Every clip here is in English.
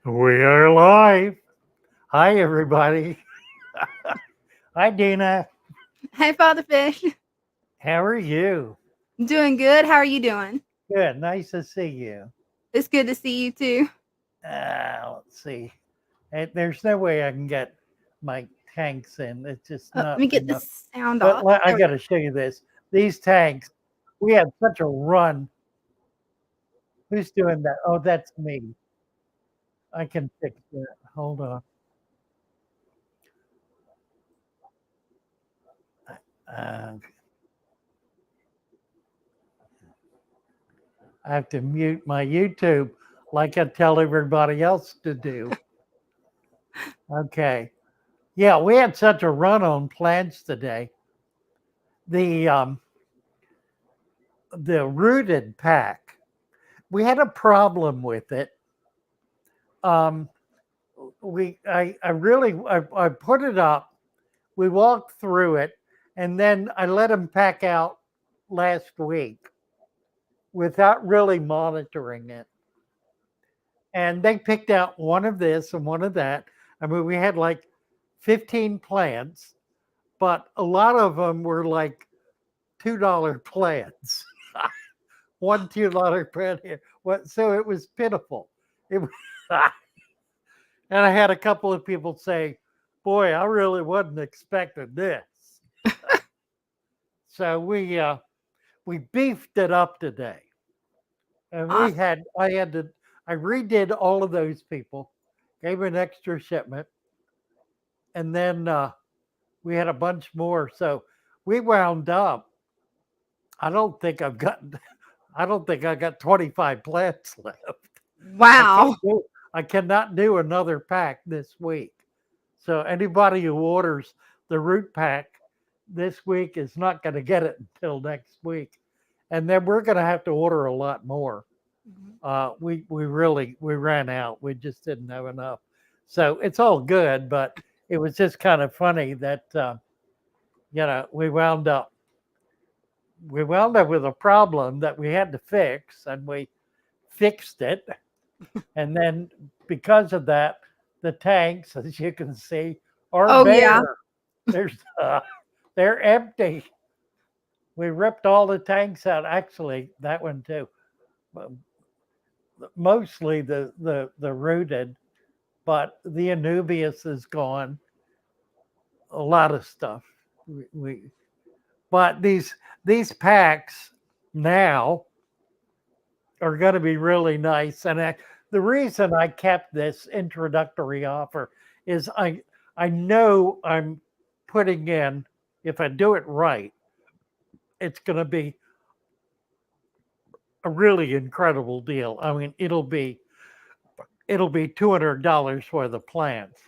We are live. Hi, everybody. Hi, Dina. Hey, Father Fish. How are you? I'm doing good. How are you doing? Good. Nice to see you. It's good to see you too. Let's see. There's no way I can get my tanks in. It's just Let not me get the enough. sound But off. I There we got to show you this. These tanks, we had such a run. Who's doing that? Oh, that's me. I can fix it. Hold on. Uh, I have to mute my YouTube like I tell everybody else to do. Okay. Yeah, we had such a run on plants today. The the rooted pack, we had a problem with it. Um, I really I put it up. We walked through it, and then I let them pack out last week without really monitoring it. And they picked out one of this and one of that. I mean, we had like 15 plants, but a lot of them were like $2 plants. One $2 plant here. What? So it was pitiful. It was, and I had a couple of people say, "Boy, I really wasn't expecting this." So we beefed it up today, and we awesome. had I redid all of those people, gave an extra shipment, and then we had a bunch more. So we wound up. I don't think I've got. I don't think I got 25 plants left. I Wow. can't do I cannot do another pack this week. So anybody who orders the root pack this week is not going to get it until next week. And then we're going to have to order a lot more. Mhm. We really we ran out. We just didn't have enough. So it's all good, but it was just kind of funny that we wound up with a problem that we had to fix, and we fixed it. And then because of that, the tanks, as you can see, are Oh yeah. bare. There's they're empty. We ripped all the tanks out. Actually, that one too. Mostly the rooted, but the Anubias is gone. A lot of stuff. We but these packs now are going to be really nice. And the reason I kept this introductory offer is I know I'm putting in, if I do it right, it's going to be a really incredible deal. I mean, it'll be $200 for the plants.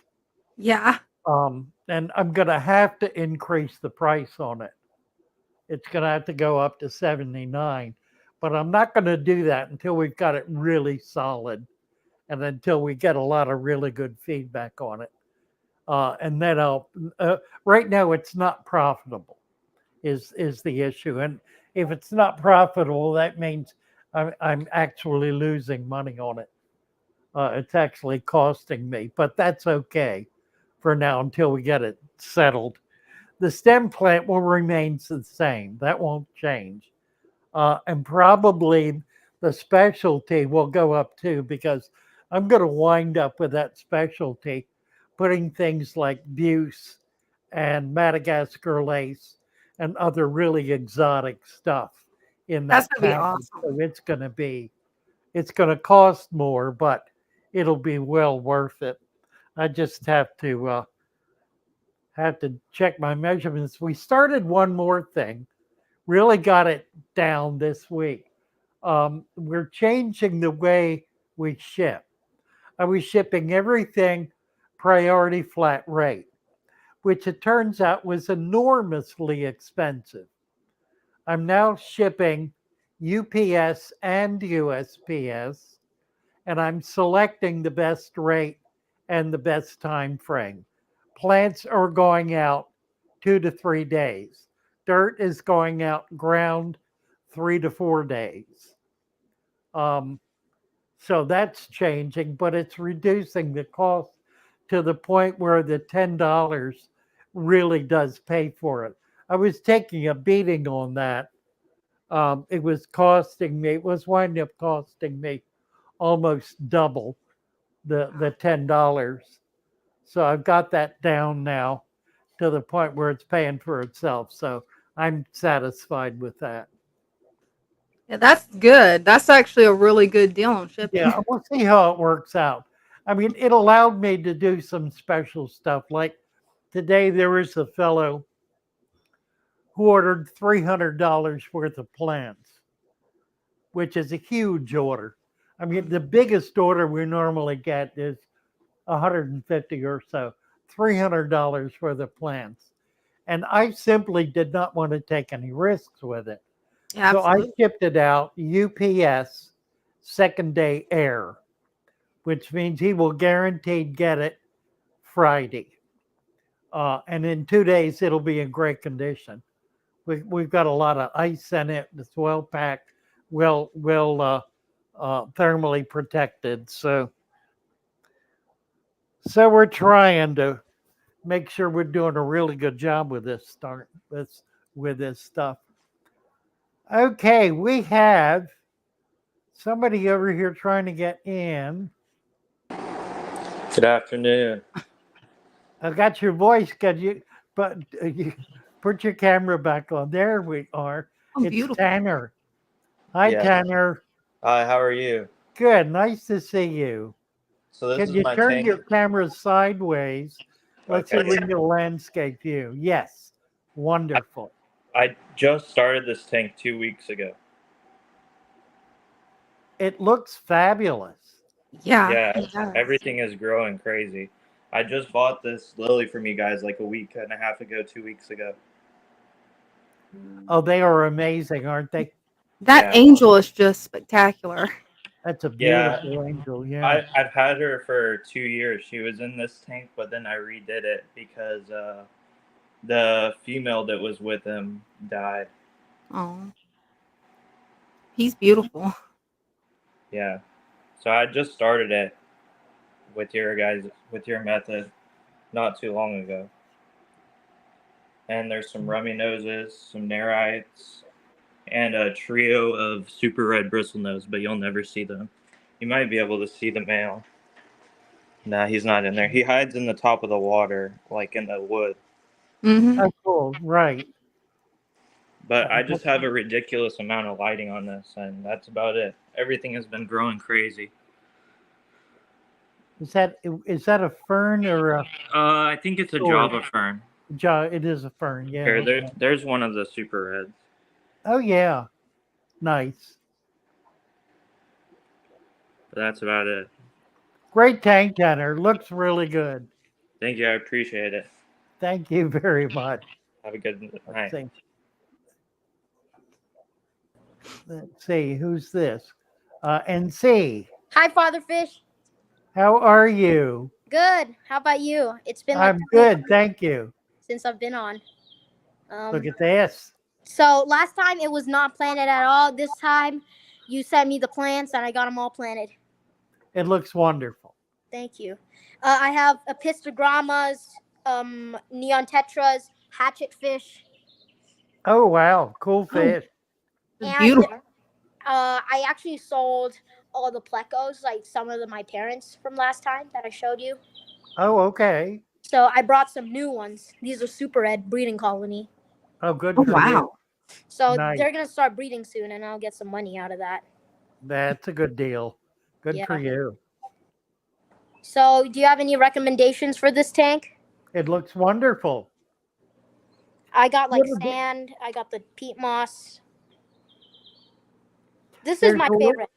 Yeah. And I'm going to have to increase the price on it. It's going to have to go up to 79, but I'm not going to do that until we've got it really solid and until we get a lot of really good feedback on it. And then right now it's not profitable is the issue. And if it's not profitable, that means I'm actually losing money on it. It's actually costing me, but that's okay for now until we get it settled. The stem plant will remain the same. That won't change. And probably the specialty will go up too because I'm going to wind up with that specialty, putting things like Buse and Madagascar lace and other really exotic stuff in That's that gonna be package. So awesome. it's going to cost more, but it'll be well worth it. I just have to check my measurements. We started one more thing, really got it down this week. We're changing the way we ship. I was shipping everything priority flat rate, which it turns out was enormously expensive. I'm now shipping UPS and USPS, and I'm selecting the best rate and the best time frame. Plants are going out 2 to 3 days. Dirt is going out ground 3 to 4 days. Um, So that's changing, but it's reducing the cost to the point where the $10 really does pay for it. I was taking a beating on that. It was costing me, it was winding up costing me almost double the $10. So I've got that down now to the point where it's paying for itself. So I'm satisfied with that. Yeah, that's good. That's actually a really good deal on shipping. Yeah, we'll see how it works out. I mean, it allowed me to do some special stuff. Like today, there was a fellow who ordered $300 worth of plants, which is a huge order. I mean, the biggest order we normally get is 150 or so, $300 worth of plants. And I simply did not want to take any risks with it. Yeah, So I absolutely. shipped it out UPS second day air, which means he will guaranteed get it Friday. And in 2 days, it'll be in great condition. We've got a lot of ice in it. It's well packed, thermally protected. So we're trying to make sure we're doing a really good job with this stuff. Okay, we have somebody over here trying to get in. Good afternoon. I got your voice. But you put your camera back on. There we are. Oh, It's beautiful. Tanner. Hi, Yes. Tanner. Hi, how are you? Good. Nice to see you. So this Can is you my turn tank. your camera sideways? Let's see if we Okay. can get a landscape view. Yes. Wonderful. I just started this tank 2 weeks ago. It looks fabulous. Yeah, Yeah, it does. everything is growing crazy. I just bought this lily from you guys like a week and a half ago, 2 weeks ago. Oh, they are amazing, aren't they? That Yeah. angel is just spectacular. That's a Yeah. beautiful angel. Yeah. I've had her for 2 years. She was in this tank, but then I redid it because the female that was with him died. Oh, he's beautiful. Yeah. So I just started it with your method not too long ago. And there's some rummy noses, some nerites, and a trio of super red bristlenose, but you'll never see them. You might be able to see the male. Nah, he's not in there. He hides in the top of the water, like in the wood. Hmm. Oh, cool. Right. But I just have a ridiculous amount of lighting on this, and that's about it. Everything has been growing crazy. Is that a fern or a I think it's a sword? Java fern. It is a fern. Yeah. Here, Okay. there's one of the super reds. Oh yeah. Nice. But that's about it. Great tank, Tanner. Looks really good. Thank you. I appreciate it. Thank you very much. Have a good Let's night. see. Let's see. Who's this? NC. Hi, Father Fish. How are you? Good. How about you? It's been like I'm 20 good. Thank you. since I've been on. Look at this. So last time it was not planted at all. This time you sent me the plants and I got them all planted. It looks wonderful. Thank you. I have epistogrammas, neon tetras, hatchet fish, Oh wow. Cool fish. It's and beautiful. I actually sold all the plecos, like some of my parents from last time that I showed you. Oh, okay. So I brought some new ones. These are super red breeding colony. Oh, good Oh, for you. wow. So Nice. they're gonna start breeding soon, and I'll get some money out of that. That's a good deal. Good Yeah. for you. So, do you have any recommendations for this tank? It looks wonderful. I got like What a- sand. I got the peat moss. This is There's my a li- favorite.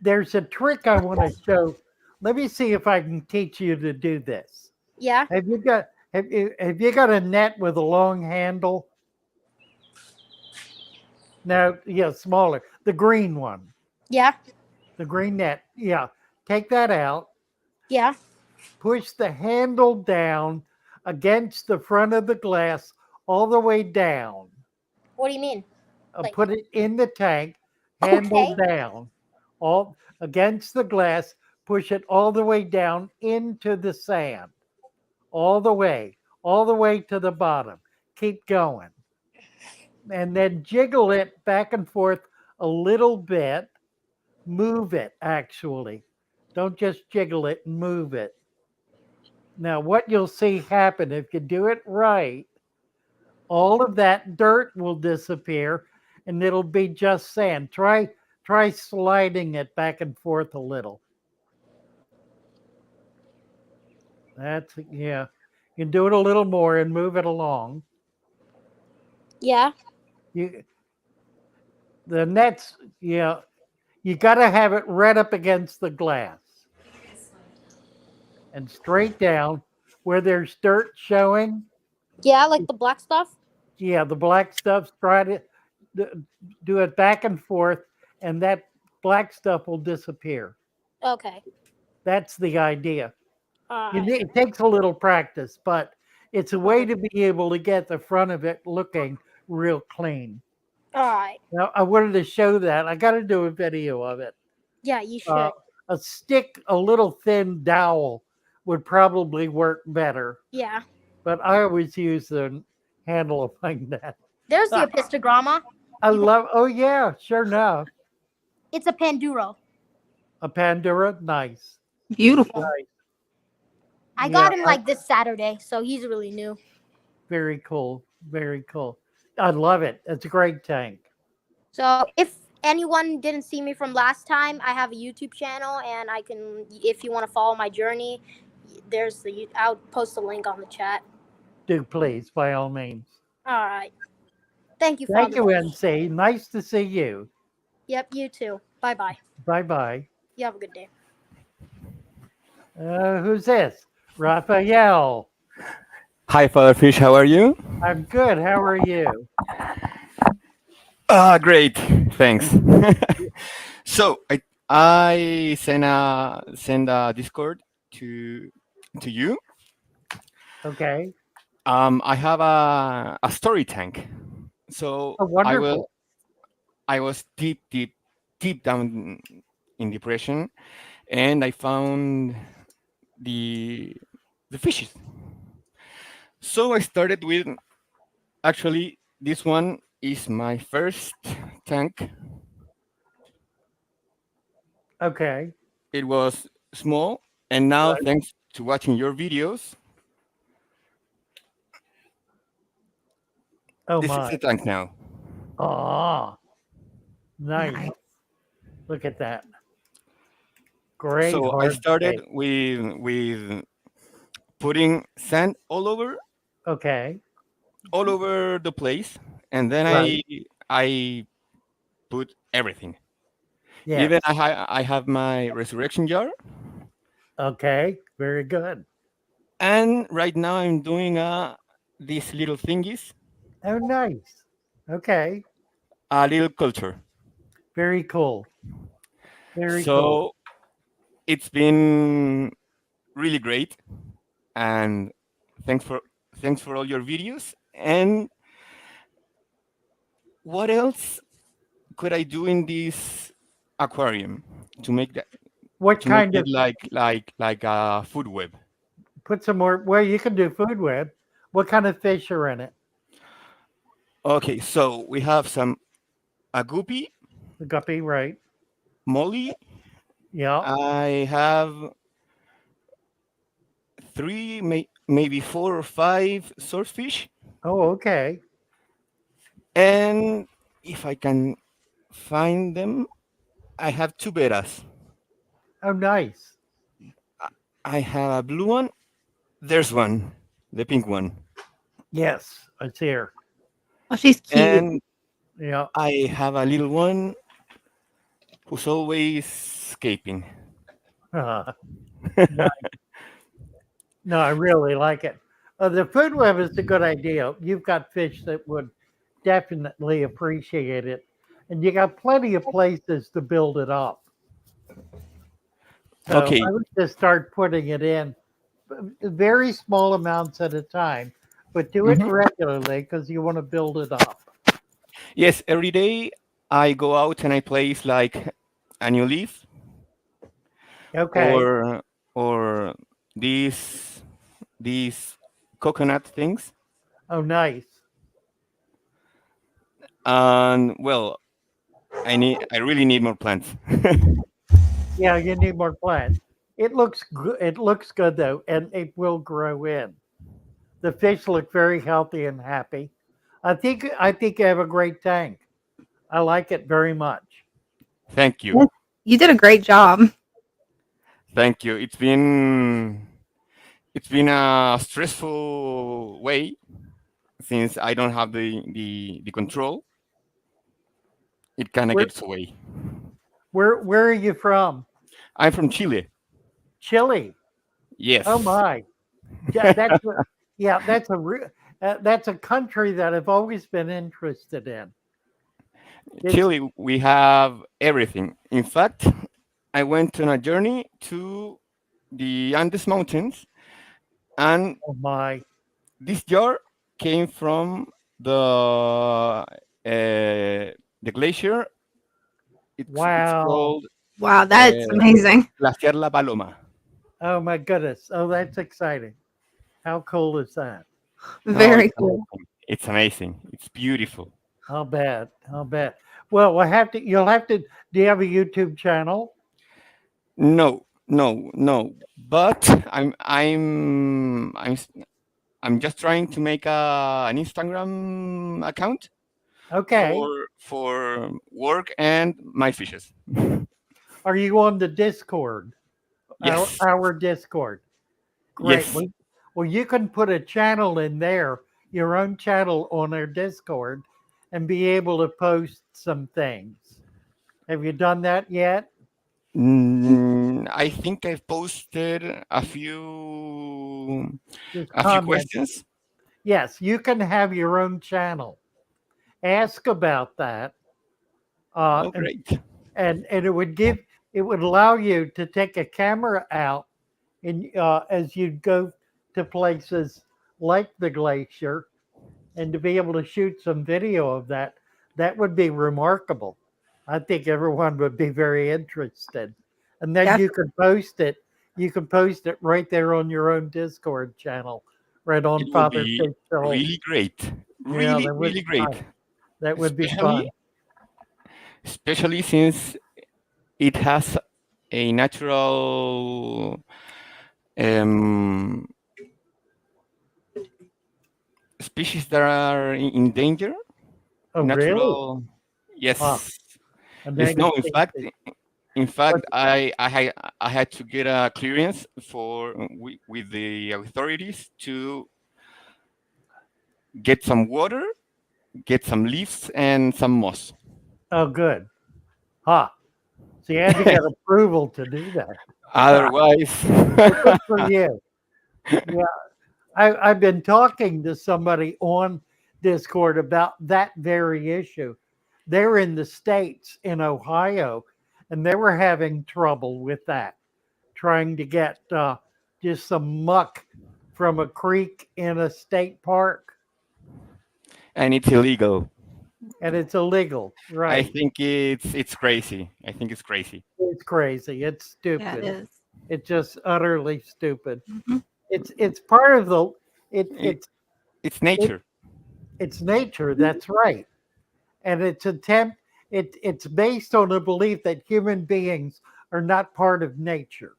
There's a trick I want to show. Let me see if I can teach you to do this. Yeah. Have you got a net with a long handle? No, yeah, smaller. The green one. Yeah. The green net. Yeah. Take that out. Yeah. Push the handle down against the front of the glass all the way down. What do you mean? Like- Put it in the tank, handle Okay. down. all against the glass, push it all the way down into the sand, all the way to the bottom. Keep going. And then jiggle it back and forth a little bit. Move it, actually. Don't just jiggle it, move it. Now, what you'll see happen if you do it right, all of that dirt will disappear and it'll be just sand. Try sliding it back and forth a little. That's yeah. You can do it a little more and move it along. Yeah. You the nets, yeah, you got to have it right up against the glass and straight down where there's dirt showing. Yeah, like the black stuff. Yeah, the black stuff, try to do it back and forth, and that black stuff will disappear. Okay. That's the idea. All You right. need, it takes a little practice, but it's a way to be able to get the front of it looking real clean. All right. Now, I wanted to show that. I got to do a video of it. Yeah, you should. A stick, a little thin dowel would probably work better, Yeah. but I always use the handle of my net. There's the epistogramma. I love, oh, yeah, sure enough. It's a panduro. A Pandora, nice. Beautiful. Nice. I got Yeah, him like this Saturday, so he's really new. Very cool. Very cool. I love it. It's a great tank. So if anyone didn't see me from last time, I have a YouTube channel, and I can, if you want to follow my journey, I'll post a link on the chat. Do please, by all means. All right. Thank you, Thank Father. you, NC. Nice to see you. Yep, you too. Bye bye. Bye bye. You have a good day. Who's this? Raphael. Hi, Father Fish. How are you? I'm good. How are you? Great. Thanks. So I send a Discord to you. Okay. I have a story tank. So Oh, wonderful. I was deep down in depression, and I found the fishes. So I started with, actually, this one is my first tank. Okay. It was small, and now Right. thanks to watching your videos, Oh, this is my. the tank now. Ah, nice. Look at that. Great. So I hard started steak. with putting sand all over Okay. the place, and then Right. I put everything. Yeah. Even I have my resurrection jar, Okay. Very good. and right now I'm doing these little thingies, Oh, nice. Okay. a little culture. Very cool. Very So cool. it's been really great, and thanks for all your videos. And what else could I do in this aquarium to make that What to make kind it of, like a food web? put some more, well, you can do food web. What kind of fish are in it? Okay, so we have some a guppy, The guppy, right? molly. Yeah. I have three, maybe 4 or 5 swordfish, Oh, okay. and if I can find them, I have 2 betas. Oh, nice. I have a blue one. There's one, the pink one, Yes, it's here. Oh, she's cute. and Yeah. I have a little one who's always escaping. Nice. No, I really like it. The food web is a good idea. You've got fish that would definitely appreciate it, and you got plenty of places to build it up. So Okay, I would just start putting it in very small amounts at a time, but do it Mhm. regularly because you want to build it up. Yes, every day I go out and I place like a new leaf, Okay. or these coconut things. Oh, nice. And well, I really need more plants. Yeah, you need more plants. It looks good. It looks good though, and it will grow in. The fish look very healthy and happy. I think you have a great tank. I like it very much. Thank you. Yes, you did a great job. Thank you. It's been a stressful way since I don't have the control. It kind of Where gets away. where are you from? I'm from Chile. Chile. Oh Yes. my. Yeah, that's a country that I've always been interested in. It's Chile, we have everything. In fact, I went on a journey to the Andes Mountains, and oh my. this jar came from the glacier. It's Wow. called Wow, that's uh, amazing. Glaciar La Paloma. Oh my goodness. Oh, that's exciting. How cool is that? Oh, Very cool. it's amazing. It's beautiful. How bad? How bad? Well, you'll have to. Do you have a YouTube channel? No, no, no. But I'm just trying to make an Instagram account Okay. for work and my fishes. Are you on the Discord? Yes, Our Discord. Great. yes. Well, you can put a channel in there, your own channel on our Discord, and be able to post some things. Have you done that yet? I think I've posted Just a few comment. questions. Yes, you can have your own channel. Ask about that, uh, Oh, and great. and it would allow you to take a camera out and as you go to places like the glacier and to be able to shoot some video of that. That would be remarkable. I think everyone would be very interested, and then you Definitely. could post it. You can post it right there on your own Discord channel, right on It will Father be Fish Show. really great. Yeah, Really, that would really be great. fun. That would be Especially fun. especially since it has a natural um, species that are in danger. Oh, really? Natural, Huh. yes, A yes. native No, species. in What? fact, I had to get a clearance with the authorities to get some water, get some leaves, and some moss. Oh, good. Huh. So you had to get approval to do that. Otherwise, Well, good for you. Yeah, I've been talking to somebody on Discord about that very issue. They're in the States in Ohio, and they were having trouble with that, trying to get just some muck from a creek in a state park, and it's illegal. and it's illegal. I Right. think it's crazy. I think it's crazy. It's crazy. It's Yeah, it stupid. is. It's just utterly stupid. Mhm. It's part of the it It, it's it's it, nature. it's nature. That's right. And it's based on a belief that human beings are not part of nature,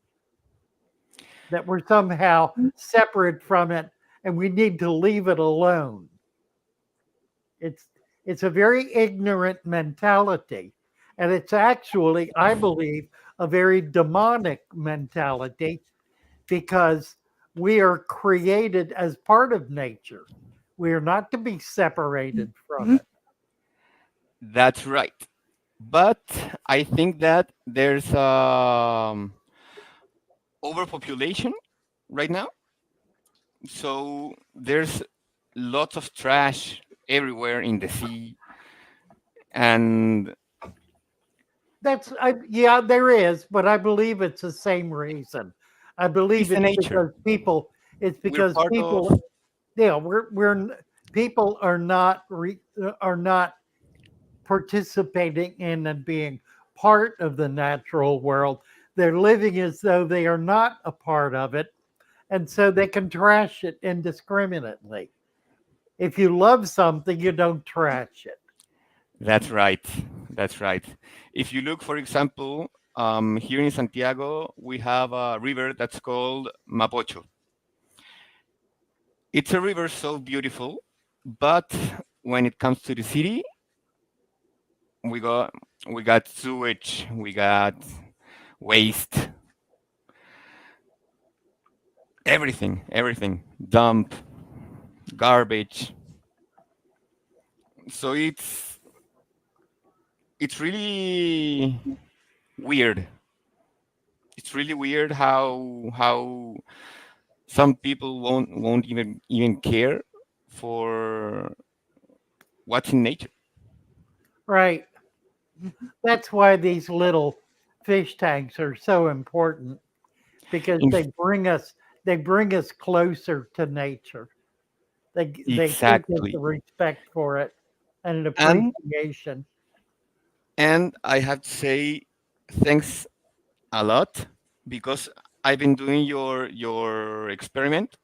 that we're somehow separate from it and we need to leave it alone. it's it's a very ignorant mentality, and it's actually, I believe, a very demonic mentality, because we are created as part of nature. We are not to be separated from Mhm. it. That's right. But I think that there's overpopulation right now. So there's lots of trash everywhere in the sea, and Yeah, there is, but I believe it's the same reason. I it's believe the nature. it's We're because part of. people, yeah, people are not participating in and being part of the natural world. They're living as though they are not a part of it. And so they can trash it indiscriminately. If you love something, you don't trash it. That's right. That's right. If you look, for example, here in Santiago, we have a river that's called Mapocho. It's a river so beautiful, but when it comes to the city, we got we got sewage, we got waste, everything, dump, garbage. So it's really weird. It's really weird how some people won't even care for what's in nature. Right. That's why these little fish tanks are so important because In, they bring us closer to nature. They teach us the exactly. respect for it and an And appreciation. and I have to say thanks a lot because I've been doing your experiment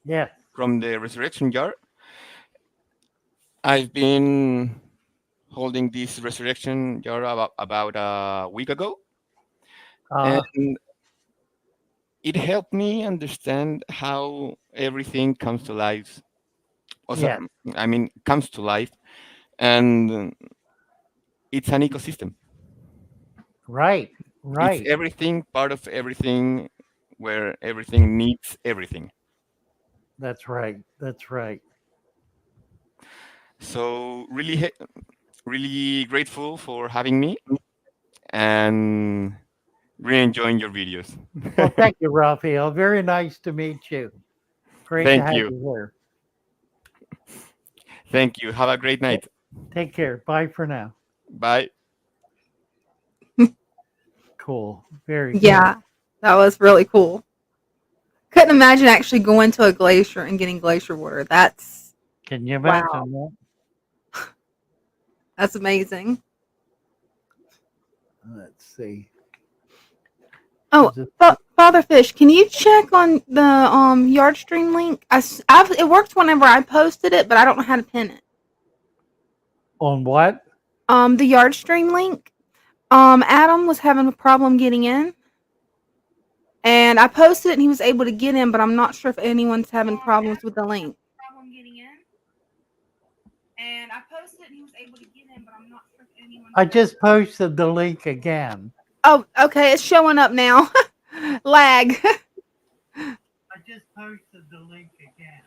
Yes. from the resurrection jar. I've been holding this resurrection jar about a week ago, Uh, and it helped me understand how everything comes to life. Also, yes. I mean, comes to life, and it's an ecosystem. Right. It's Right. everything, part of everything, where everything needs everything. That's right. That's right. So really grateful for having me and really enjoying your videos. Well, thank you, Raphael. Very nice to meet you. Great to Thank have you. you here. Thank you. Have a great night. Take care. Bye for now. Bye. Cool. Very cool. Yeah, that was really cool. Couldn't imagine actually going to a glacier and getting glacier water. Can you Wow. imagine that? That's amazing. Let's see. Oh, Is it- Father Fish, can you check on the yard stream link? It worked whenever I posted it, but I don't know how to pin it. On what? The yard stream link. Adam was having a problem getting in, and I posted it, and he was able to get in, but I'm not sure if anyone's having problems with the link. Problem getting in, and I posted it, and he was able to get in, but I'm not sure if anyone's. I just posted the link again. Oh, okay, it's showing up now. Lag. I just posted the link again.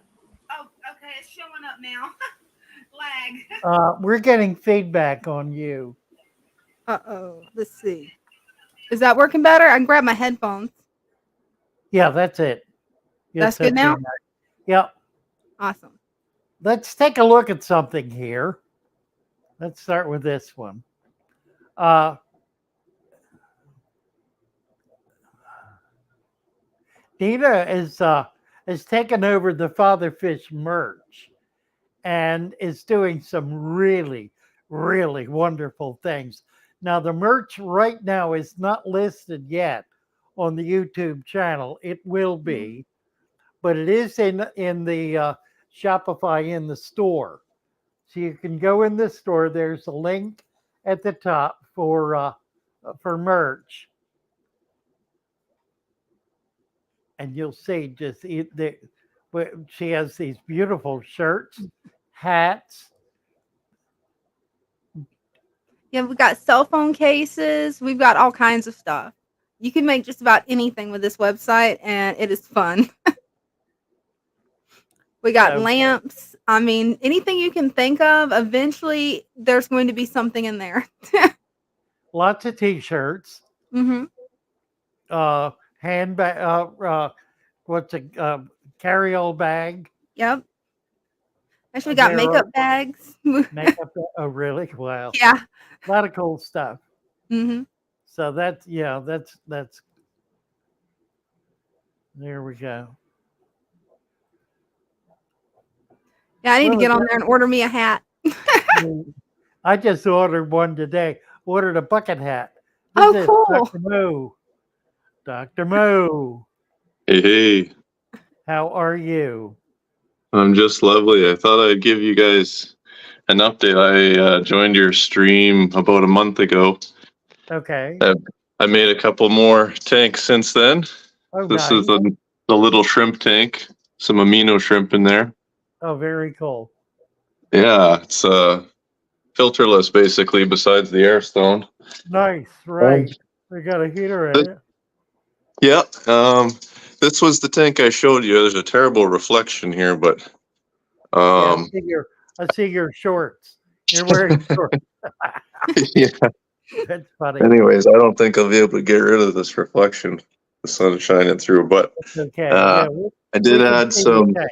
Oh, okay, it's showing up now. Lag. We're getting feedback on you. Uh-oh. Let's see. Is that working better? I can grab my headphones. Yeah, that's it. That's good now? Yep. Awesome. Let's take a look at something here. Let's start with this one. Uh, Dina is taken over the Father Fish merch and is doing some really, really wonderful things. Now, the merch right now is not listed yet on the YouTube channel. It will be, but it is in the Shopify in the store. So you can go in the store. There's a link at the top for merch, and you'll see she has these beautiful shirts, hats. Yeah, we've got cell phone cases. We've got all kinds of stuff. You can make just about anything with this website, and it is fun. We got lamps. I mean, anything you can think of, eventually there's going to be something in there. Lots of t-shirts. Mm-hmm. Handbag. What's a carry-all bag? Yep. Actually, got makeup bags. Makeup. Oh, really? Wow. Yeah. A lot of cool stuff. Mm-hmm. So that's there we go. Yeah, I need to get on there and order me a hat. I just ordered one today. ordered a bucket hat. Oh, This is cool. Dr. Moo. Dr. Moo, Hey, hey, how are you? I'm just lovely. I thought I'd give you guys an update. I joined your stream about a month ago. Okay. I made a couple more tanks since then. Oh, This nice. is the little shrimp tank, some amino shrimp in there. Oh, very cool. Yeah, it's filterless basically, besides the air stone. Nice, right. We got a heater in it. Yeah, this was the tank I showed you. There's a terrible reflection here, but Yeah, I see your shorts. You're wearing shorts. yeah. That's funny. Anyways, I don't think I'll be able to get rid of this reflection. The sun's shining through, but It's okay. uh, I We did can add see the some tank.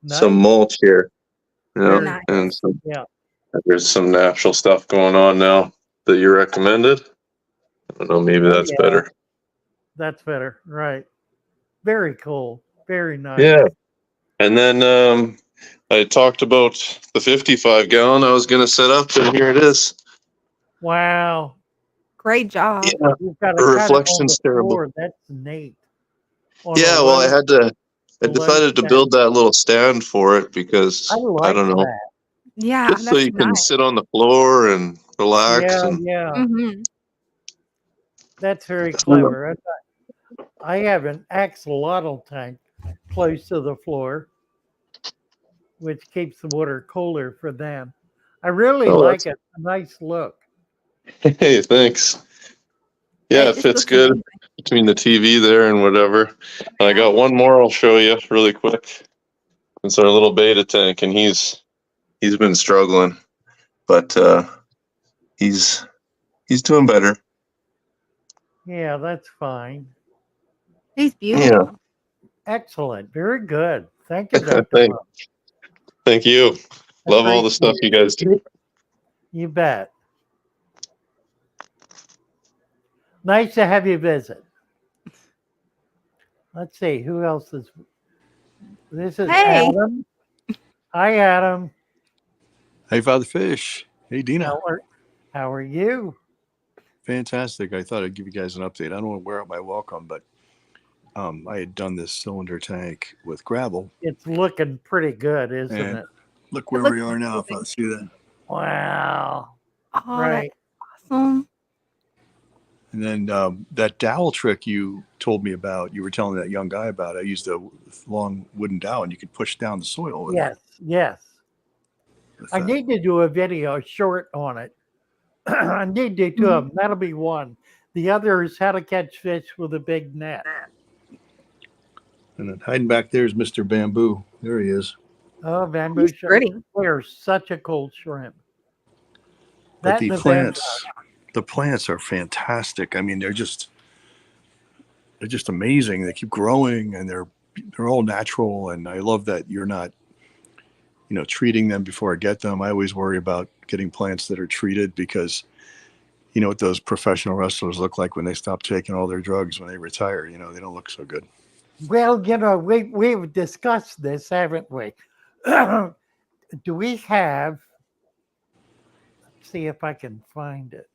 some Nice. mulch here, you know, Very Nice. and some, Yeah. there's some natural stuff going on now that you recommended. I don't know, maybe Oh, that's yeah. better. That's better. Right. Very cool. Very nice. Yeah. And then I talked about the 55 gallon I was going to set up, and here it is. Wow. Great job. Yeah, You've got the to cut it on reflection's the terrible. floor. That's neat. On a Yeah, well, low- I low decided to stand. build that little stand for it because I I like don't know, that. Yeah, just so that's you can nice. sit on the floor and relax Yeah, and yeah. Mm-hmm. That's very clever. I have an axolotl tank close to the floor, which keeps the water cooler for them. I really Oh, like that's it. A nice look. hey, thanks. Yeah, it It fits looks good amazing. between the TV there and whatever. And I got one more I'll show you really quick. It's our little beta tank, and he's been struggling, but he's doing better. Yeah, that's fine. He's Yeah, beautiful. Excellent. Very good. Thank you, Dr. thank, Mo. thank you. Love all the stuff Appreciate you it. guys do. You bet. Nice to have you visit. Let's see who else is. This is Hey. Adam. Hi, Adam. Hey, Father Fish. Hey, Dina. How are you? Fantastic. I thought I'd give you guys an update. I don't want to wear out my welcome, but I had done this cylinder tank with gravel. It's looking pretty good, isn't And it? look where looks we are now, if I amazing. see that. Wow. Oh, Right. that's awesome. And then that dowel trick you told me about, you were telling that young guy about, I used a long wooden dowel and you could push down the soil with Yes. Yes. it. With I that. need to do a video short on it. I need to do two of them. That'll be one. The other is how to catch fish with a big net. And then hiding back there is Mr. Bamboo. There he is. Oh, bamboo He's shrimp. pretty. They're such a cool shrimp. But That the and the plants are fantastic. I mean, they're just amazing. They keep growing and they're all natural. And I love that you're not, treating them before I get them. I always worry about getting plants that are treated because you know what those professional wrestlers look like when they stop taking all their drugs when they retire. They don't look so good. Well, we've discussed this, haven't we? Do we have? Let's see if I can find it.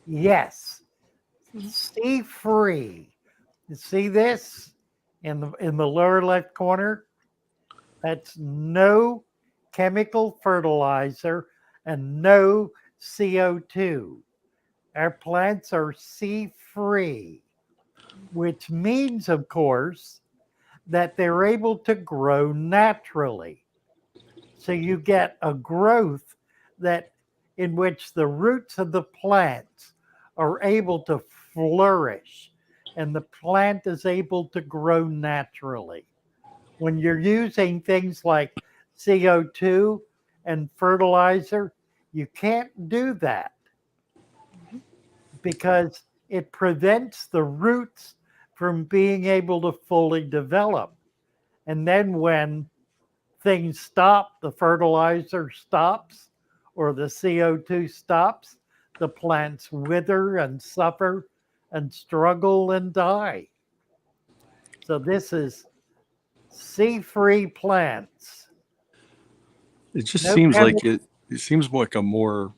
Yes, sea free. You see this in the lower left corner? That's no chemical fertilizer and no CO2. Our plants are sea free, which means, of course, that they're able to grow naturally. So you get a growth that in which the roots of the plants are able to flourish and the plant is able to grow naturally. When you're using things like CO2 and fertilizer, you can't do that because it prevents the roots from being able to fully develop. And then when things stop, the fertilizer stops or the CO2 stops, the plants wither and suffer and struggle and die. So this is sea-free plants. It just No seems like chemical. it seems like a more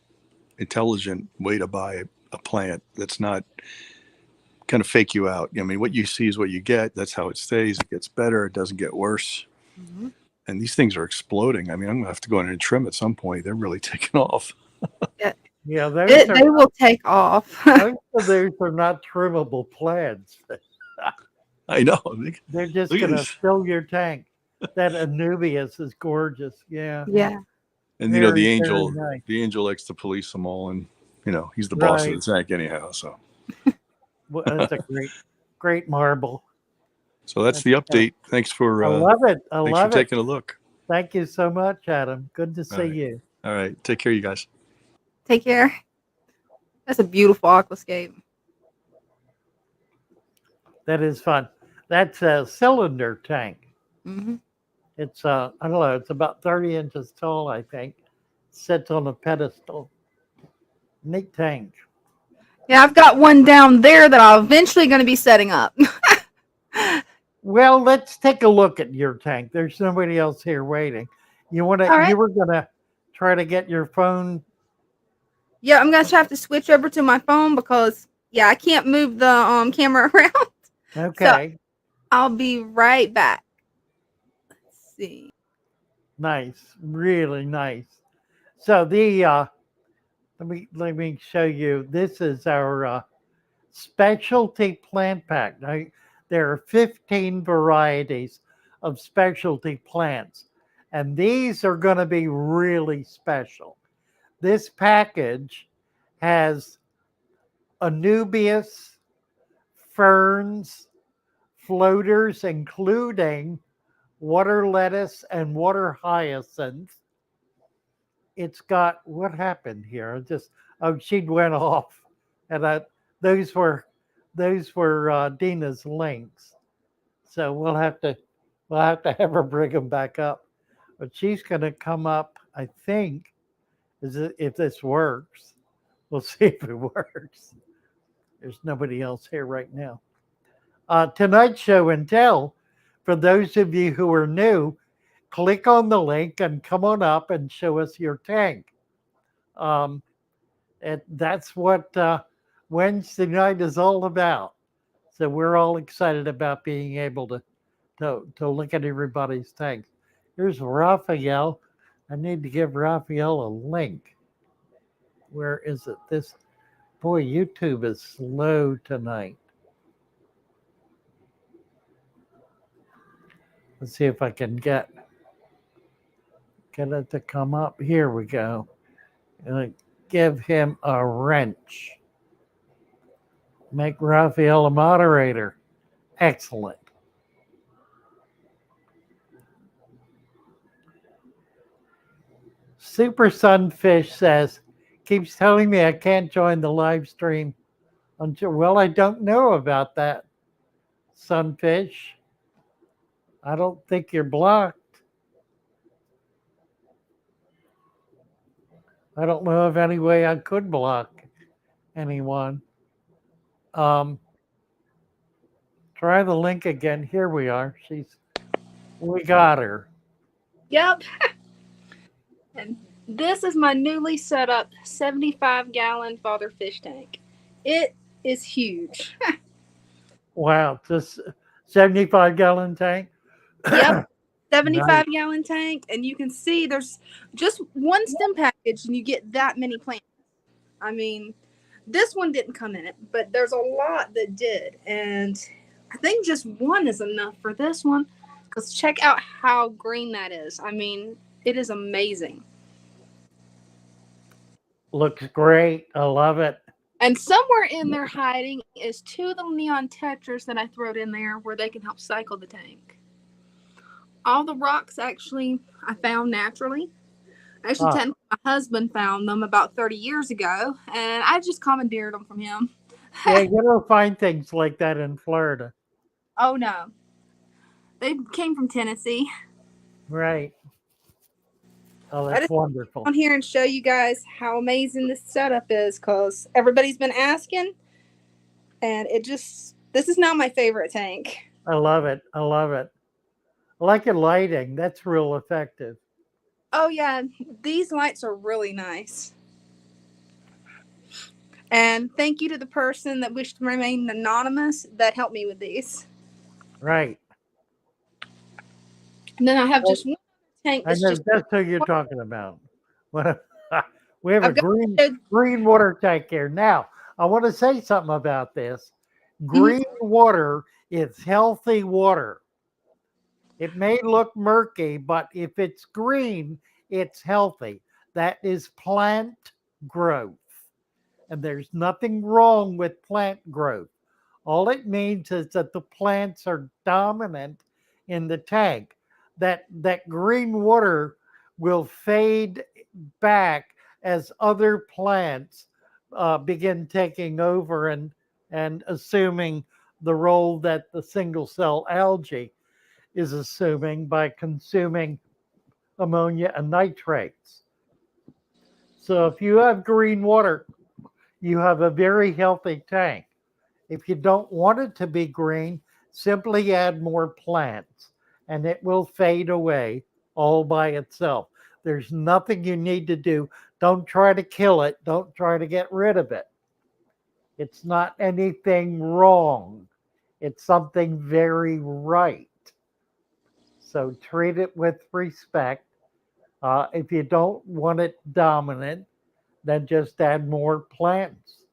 intelligent way to buy a plant that's not kind of fake you out. I mean, what you see is what you get. That's how it stays. It gets better. It doesn't get worse. Mm-hmm. And these things are exploding. I mean, I'm gonna have to go in and trim at some point. They're really taking off. Yeah, those They will take off. most of those are not trimmable plants. I know. They're just Look at gonna this. fill your tank. That Anubias is gorgeous. Yeah. Yeah. And you know, Very, very nice. the angel likes to police them all, and you know, he's the boss of Right. the tank anyhow. So Well, that's a great marble. so that's the update. Thanks for I love it. I thanks love for it. taking a look. Thank you so much, Adam. Good to see right. you. All right. Take care, you guys. Take care. That's a beautiful aquascape. That is fun. That's a cylinder tank. Mm-hmm. It's I don't know, it's about 30 inches tall, I think. Sits on a pedestal. Neat tank. Yeah, I've got one down there that I'm eventually going to be setting up. Well, let's take a look at your tank. There's somebody else here waiting. You All right. you were gonna try to get your phone. Yeah, I'm going to have to switch over to my phone because, yeah, I can't move the camera around. Okay. I'll be right back. Let's see. Nice. Really nice. So the let me show you. This is our specialty plant pack. Now, there are 15 varieties of specialty plants, and these are going to be really special. This package has Anubias, ferns, floaters, including water lettuce and water hyacinth. It's got what happened here? She went off, and those were Dina's links. So we'll have to have her bring them back up. But she's going to come up. I think if this works, we'll see if it works. There's nobody else here right now. Tonight's show and tell. For those of you who are new, click on the link and come on up and show us your tank. That's what Wednesday night is all about. So we're all excited about being able to look at everybody's tanks. Here's Raphael. I need to give Raphael a link. Where is it? Boy, YouTube is slow tonight. Let's see if I can get it to come up. Here we go. Give him a wrench. Make Raphael a moderator. Excellent. Super Sunfish says, keeps telling me I can't join the live stream well, I don't know about that, Sunfish. I don't think you're blocked. I don't know of any way I could block anyone. Try the link again. Here we are. We got her. Yep. And this is my newly set up 75-gallon father fish tank. It is huge. Wow, this 75-gallon tank. Yep. 75-gallon tank, and you can see there's just one stem package and you get that many plants. I mean, this one didn't come in it, but there's a lot that did, and I think just one is enough for this one, because check out how green that is. I mean, it is amazing. Looks great. I love it. And somewhere in there hiding is 2 little neon tetras that I threw in there where they can help cycle the tank. All the rocks actually I found naturally. Actually, technically, my husband found them about 30 years ago, and I just commandeered them from him. Yeah, you don't find things like that in Florida. Oh, no. They came from Tennessee. Right. Oh, that's wonderful. On here and show you guys how amazing this setup is, because everybody's been asking, and this is now my favorite tank. I love it. I love it. I like your lighting. That's real effective. Oh yeah, these lights are really nice. And thank you to the person that wished to remain anonymous that helped me with these. Right. And then I have Well, just one tank I that's know just. that's who you're talking about. What we have a I've got. green water tank here. Now, I want to say something about this. Mhm. Green water is healthy water. It may look murky, but if it's green, it's healthy. That is plant growth. And there's nothing wrong with plant growth. All it means is that the plants are dominant in the tank. That green water will fade back as other plants begin taking over and assuming the role that the single cell algae is assuming by consuming ammonia and nitrates. So if you have green water, you have a very healthy tank. If you don't want it to be green, simply add more plants and it will fade away all by itself. There's nothing you need to do. Don't try to kill it. Don't try to get rid of it. It's not anything wrong. It's something very right. So treat it with respect. If you don't want it dominant, then just add more plants,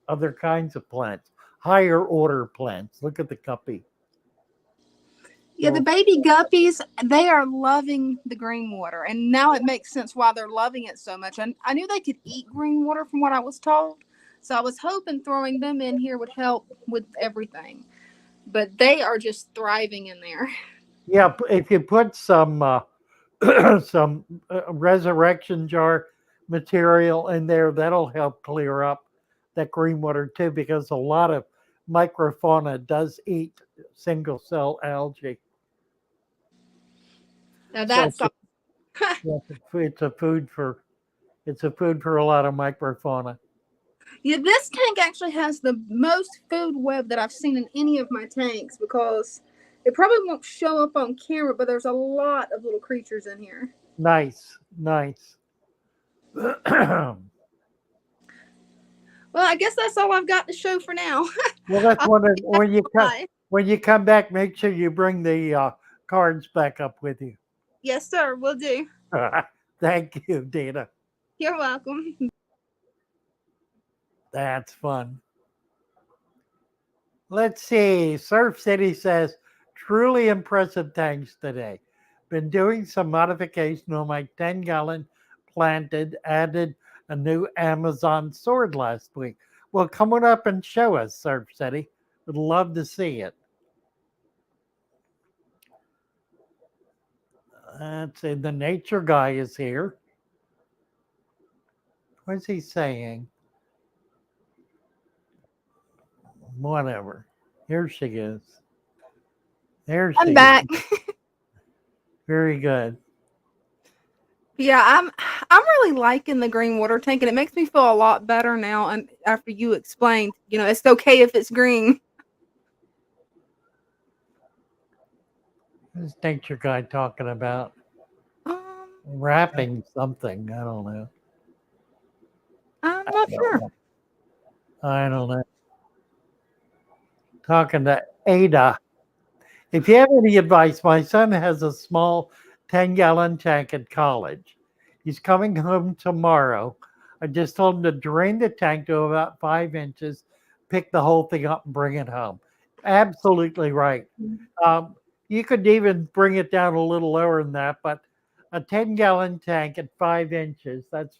other kinds of plants, higher order plants. Look at the guppy. Yeah, the baby guppies, they are loving the green water. And now it makes sense why they're loving it so much. And I knew they could eat green water from what I was told. So I was hoping throwing them in here would help with everything. But they are just thriving in there. Yeah, if you put some some resurrection jar material in there, that'll help clear up that green water too, because a lot of microfauna does eat single cell algae. Now So that's yeah, it's a food for a lot of microfauna. yeah, this tank actually has the most food web that I've seen in any of my tanks because it probably won't show up on camera, but there's a lot of little creatures in here. Nice, nice. Well, Well, I guess that's all I've got to show for now. that's I'll one of be back. Bye. when you come back. Make sure you bring the cards back up with you. Yes, sir. We'll do. Thank you, Dina. You're welcome. That's fun. Let's see. Surf City says, truly impressive tanks today. Been doing some modification on my 10-gallon planted, added a new Amazon sword last week. Well, come on up and show us, Surf City. Would love to see it. Let's see. The nature guy is here. What's he saying? Whatever. Here she is. There she I'm back. is. Very good. Yeah, I'm really liking the green water tank, and it makes me feel a lot better now. And after you explained, it's okay if it's green. Who's nature guy talking about? Um, Wrapping something. I don't know. I'm not sure. I don't know. Talking to Ada. If you have any advice, my son has a small 10-gallon tank at college. He's coming home tomorrow. I just told him to drain the tank to about 5 inches, pick the whole thing up and bring it home. Absolutely right. Um, you could even bring it down a little lower than that, but a 10-gallon tank at 5 inches, that's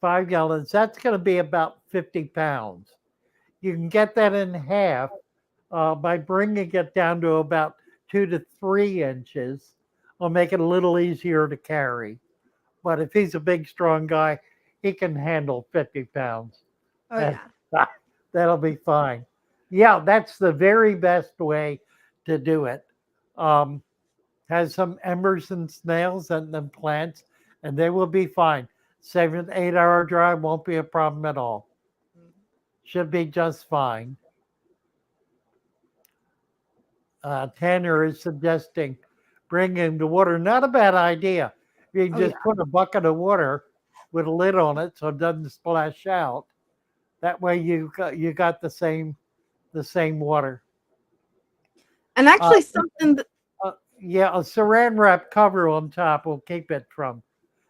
5 gallons, that's going to be about 50 pounds. You can get that in half by bringing it down to about 2 to 3 inches. Will make it a little easier to carry. But if he's a big, strong guy, he can handle 50 pounds. Oh That, yeah. that'll be fine. Yeah, that's the very best way to do it. Um, has some embers and snails and then plants, and they will be fine. 7 to 8 hour drive won't be a problem at all. Should be just fine. Tanner is suggesting bringing the water. Not a bad idea. You can Oh, just yeah. put a bucket of water with a lid on it so it doesn't splash out. That way you got the same water. And Uh, actually, something that, yeah, a saran wrap cover on top will keep it from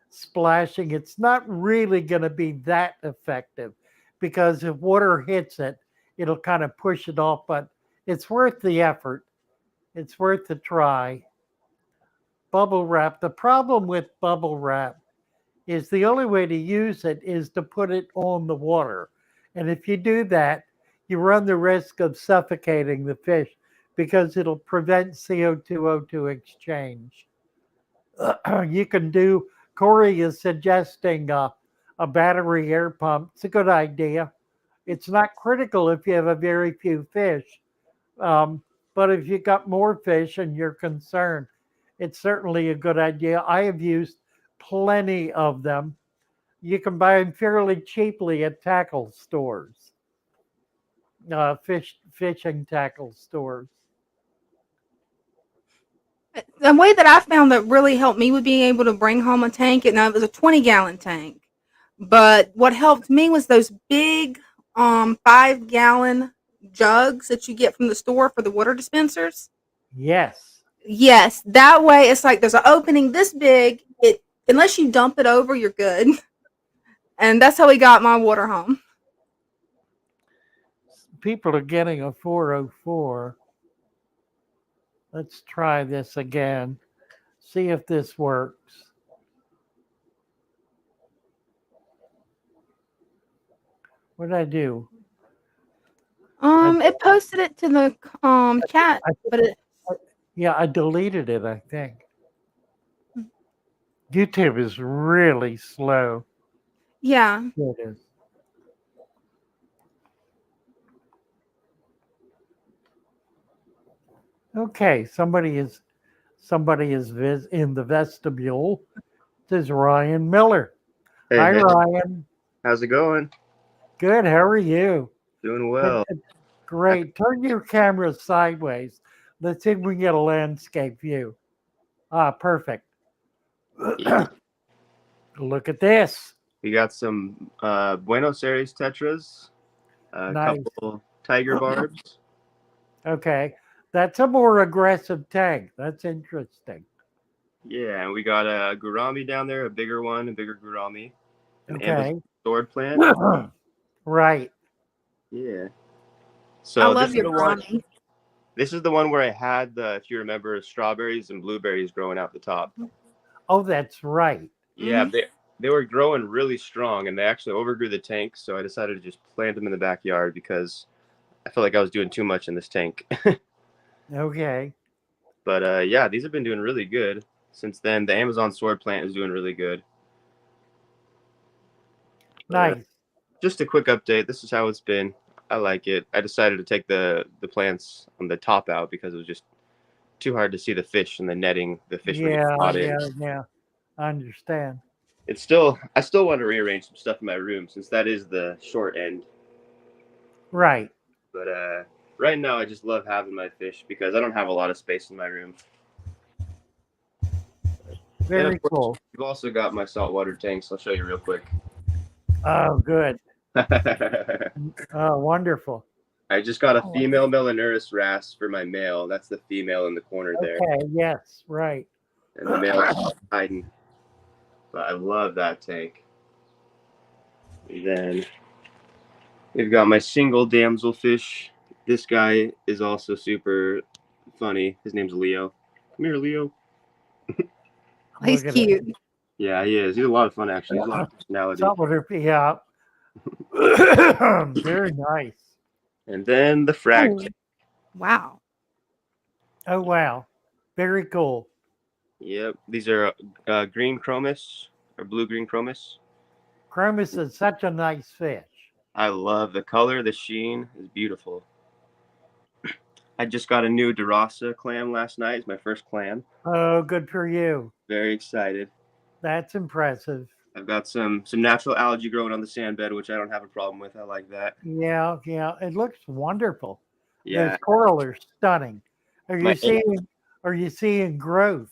splashing. It's not really going to be that effective because if water hits it, it'll kind of push it off, but it's worth the effort. It's worth the try. Bubble wrap. The problem with bubble wrap is the only way to use it is to put it on the water. And if you do that, you run the risk of suffocating the fish because it'll prevent CO2 O2 exchange. You can do, Corey is suggesting a battery air pump. It's a good idea. It's not critical if you have a very few fish. But if you got more fish and you're concerned, it's certainly a good idea. I have used plenty of them. You can buy them fairly cheaply at tackle stores, fishing tackle stores. the way that I found that really helped me with being able to bring home a tank, and it was a 20-gallon tank. But what helped me was those big 5-gallon jugs that you get from the store for the water dispensers. Yes, Yes, that way it's like there's an opening this big. It unless you dump it over, you're good. And that's how we got my water home. people are getting a 404. Let's try this again. See if this works. What did I do? It posted it to the chat, I, but it yeah, I deleted it, I think. YouTube is really slow. yeah. It is. Okay, somebody is in the vestibule. This is Ryan Miller. Hey, Hi, hey, Ryan. how's it going? Good. How are you? Doing well. Great. Turn your camera sideways. Let's see if we can get a landscape view. Ah, perfect. Yeah. Look at this. We got some Buenos Aires tetras, a Nice. couple tiger barbs. Okay. That's a more aggressive tag. That's interesting. Yeah, and we got a gourami down there, a bigger one, a bigger gourami, an Amazon Okay. sword plant. Right. Yeah. I So love your brownie. this is the one where I had the, if you remember, strawberries and blueberries growing out the top. Oh, that's right. Yeah, they were growing really strong, and they actually overgrew the tank. So I decided to just plant them in the backyard because I felt like I was doing too much in this tank. Okay. But yeah, these have been doing really good since then. The Amazon sword plant is doing really good. But Nice. just a quick update. This is how it's been. I like it. I decided to take the plants on the top out because it was just too hard to see the fish and the netting. The fish would get Yeah, caught in. yeah. I understand. I still want to rearrange some stuff in my room since that is the short end. Right. But right now, I just love having my fish because I don't have a lot of space in my room. Very and of course, cool. You've also got my saltwater tanks. I'll show you real quick. Oh, good. Oh, wonderful. I just got a female Melanurus wrasse for my male. That's the female in the corner there. Okay. Yes. Right. And the male is hiding. But I love that tank. And then we've got my single damselfish. This guy is also super funny. His name's Leo. Come here, Leo. He's Look at cute. Yeah, he is. He's a lot of fun, actually. He's a lot of personality. Yeah. Very nice. And then the frag. Wow. Oh, wow. Very cool. Yep. These are green chromis or blue-green chromis. Chromis is such a nice fish. I love the color. The sheen is beautiful. I just got a new Dorasa clam last night. It's my first clam. Oh, good for you. Very excited. That's impressive. I've got some natural algae growing on the sand bed, which I don't have a problem with. I like that. Yeah. It looks wonderful. Yeah. Those coral are stunning. Are My- you seeing growth?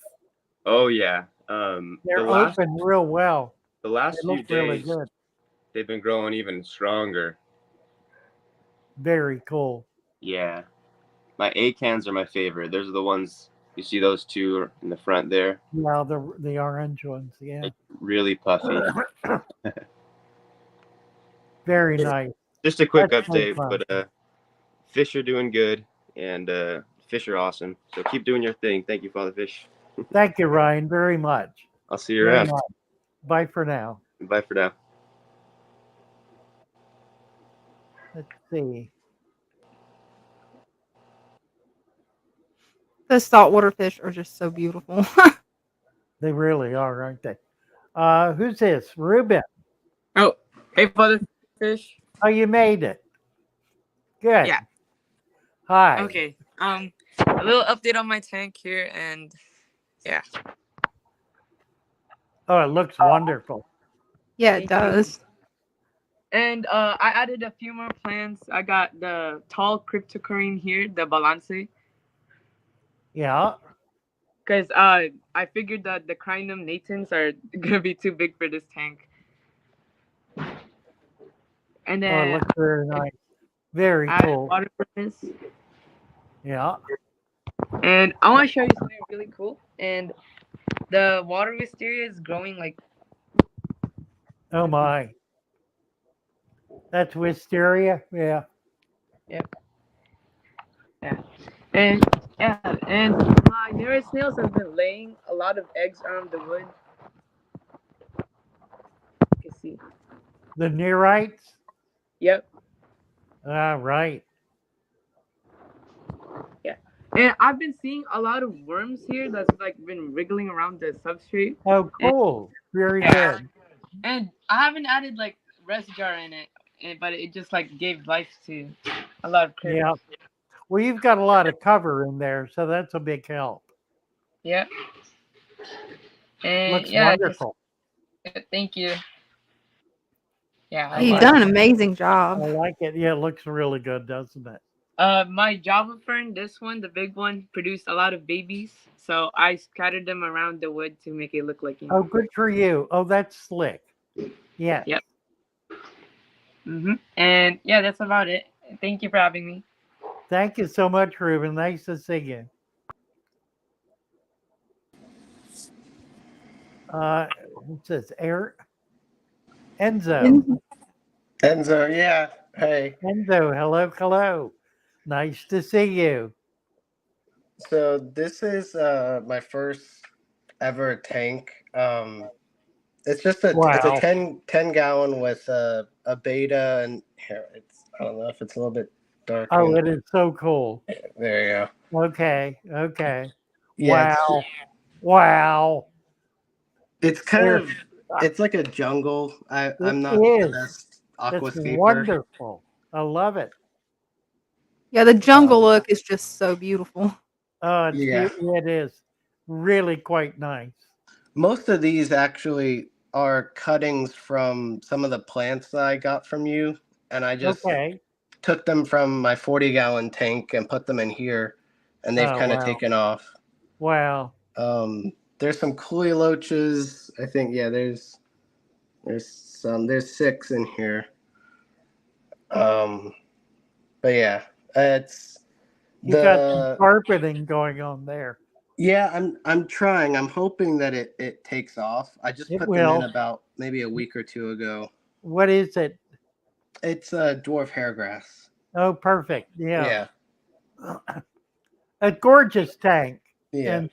Oh yeah. The They're last open real well. the They last few look really days good. they've been growing even stronger. Very cool. Yeah. My acans are my favorite. Those are the ones you see, those two in the front there. Yeah, the orange ones. Yeah. Like, really puffy. Very nice. Just a quick That's so update, fun. but fish are doing good, and fish are awesome. So keep doing your thing. Thank you, Father Fish. Thank you, Ryan, very much. I'll see you Very around. much. Bye for now. Bye for now. Let's see. Those saltwater fish are just so beautiful. They really are, aren't they? Who's this? Ruben. Oh, hey, Father Fish. Oh, you made it. Good. Yeah. Hi. Okay. A little update on my tank here, and yeah. Oh, it looks wonderful. Yeah, it Thank you. does. And I added a few more plants. I got the tall cryptocorin here, the balance, Yeah. because I figured that the crinum natans are gonna be too big for this tank. And Oh, it then looks very nice. Very I added cool. water furnace. Yeah. And I want to show you something really cool. And the water wisteria is growing like. Oh my. That's wisteria. Yeah. Yep. Yeah. And yeah, and my nearest snails have been laying a lot of eggs around the wood. You can see. The neorites. Yep. Right. Yeah. And I've been seeing a lot of worms here that's like been wriggling around the substrate. Oh, cool. Very Yeah. good. And I haven't added like reservoir in it, but it just like gave life to a lot of critters. Yeah. Well, you've got a lot of cover in there, so that's a big help. Yeah. And Looks yeah, wonderful. thank you. Yeah. I You've like done it. an amazing I job. like it. Yeah, it looks really good, doesn't it? My Java fern, this one, the big one, produced a lot of babies. So I scattered them around the wood to make it look like, Oh, good for you. Oh, that's slick. Yeah. Yep. And yeah, that's about it. Thank you for having me. Thank you so much, Ruben. Nice to see you. What's this? Enzo. Enzo, yeah. Hey. Enzo, hello, hello. Nice to see you. So this is my first ever tank. It's just it's a Wow. 10 gallon with a beta, and here I don't know if it's a little bit dark. Oh, it is so cool. There you go. Okay. Okay. Yeah, Wow. Wow. it's kind There- of it's like a jungle. I'm It not the is. best That's aquascaper. wonderful. I love it. Yeah, the jungle look is just so beautiful. Oh, Yeah. it is really quite nice. Most of these actually are cuttings from some of the plants that I got from you, and I just Okay. took them from my 40-gallon tank and put them in here, and they've Oh, kind of wow. taken off. Wow. There's some coleloches. I think there's 6 in here. But yeah, it's You got some carpeting going on there. yeah. I'm trying. I'm hoping that it takes off. I just It put them in will. about maybe a week or two ago. What is it? It's a dwarf hairgrass. Oh, perfect. Yeah. Yeah. A gorgeous tank. Yeah. And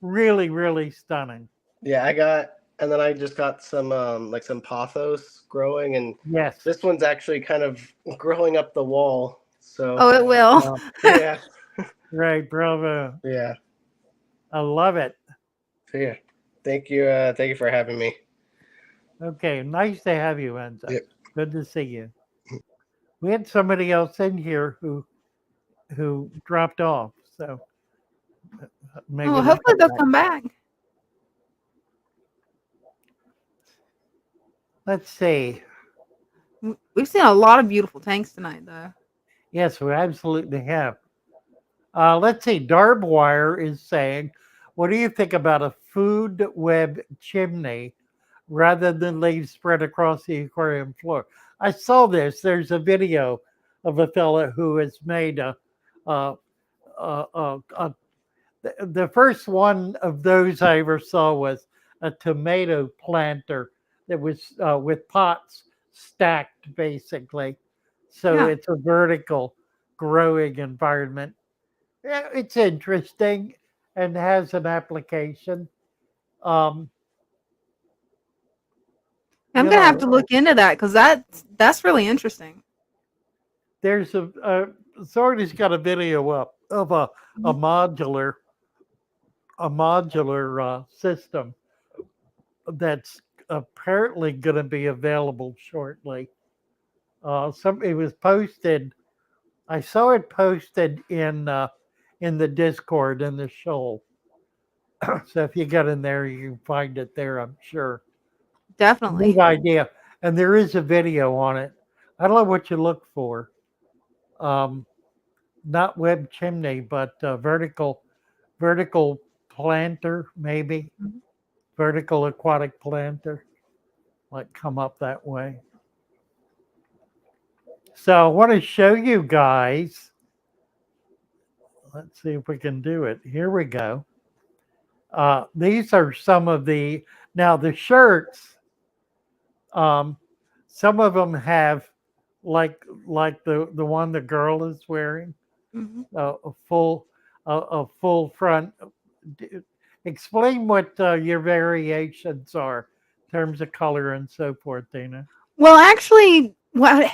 really, really stunning. Yeah, and then I just got some like some pothos growing, and Yes. this one's actually kind of growing up the wall. So Oh, it will. yeah, Right. Bravo. yeah. I love it. So yeah, thank you for having me. Okay. Nice to have you, Enzo. Yep. Good to see you. We had somebody else in here who dropped off. So maybe Oh, they'll hopefully come they'll back. come back. Let's see. We've seen a lot of beautiful tanks tonight, though. Yes, we absolutely have. Let's see. Darbwire is saying, what do you think about a food web chimney rather than leaves spread across the aquarium floor. I saw this. There's a video of a fella who has made a, a the first one of those I ever saw was a tomato planter that was with pots stacked basically. So Yeah. it's a vertical growing environment. Yeah, it's interesting and has an application. Um, I'm you gonna have to know, look into that because that's really interesting. there's Zordy's got a video up of a Mhm. modular system that's apparently going to be available shortly. It was posted. I saw it posted in the Discord in the show. So if you get in there, you can find it there. I'm sure. Neat Definitely. idea, and there is a video on it. I don't know what you look for. Um, Not web chimney, but vertical planter, maybe Mhm. vertical aquatic planter, like come up that way. So I want to show you guys. Let's see if we can do it. Here we go. These are some of the shirts. Um, some of them have like the one the girl is wearing, Mhm. a full front. D- Explain what your variations are in terms of color and so forth, Dana. Well, actually,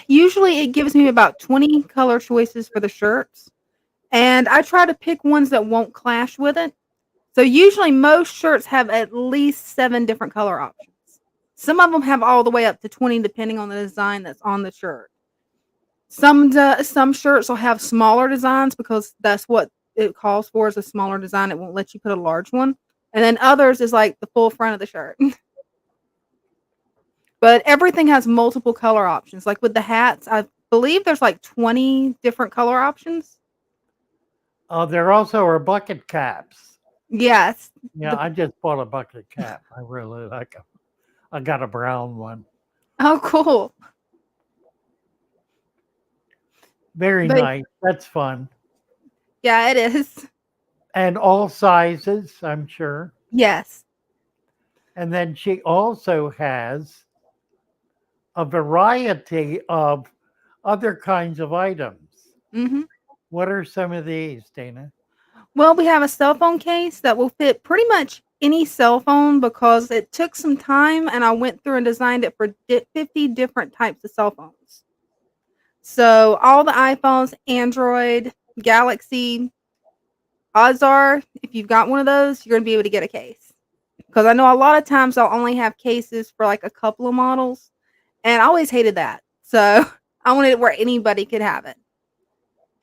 usually it gives me about 20 color choices for the shirts, and I try to pick ones that won't clash with it. So usually most shirts have at least 7 different color options. Some of them have all the way up to 20 depending on the design that's on the shirt. Some shirts will have smaller designs because that's what it calls for is a smaller design. It won't let you put a large one. And then others is like the full front of the shirt. But everything has multiple color options. Like with the hats, I believe there's like 20 different color options. There also are bucket caps. Yes. Yeah, The I just bought a bucket cap. I really like them. I got a brown one. Oh, cool. Very But nice. That's fun. yeah, it is. And all sizes, I'm sure. Yes. And then she also has a variety of other kinds of items. Mhm. What are some of these, Dana? Well, we have a cell phone case that will fit pretty much any cell phone because it took some time and I went through and designed it for 50 different types of cell phones. So, all the iPhones, Android, Galaxy, odds are if you've got one of those, you're going to be able to get a case. Because I know a lot of times I'll only have cases for like a couple of models, and I always hated that. So, I wanted it where anybody could have it.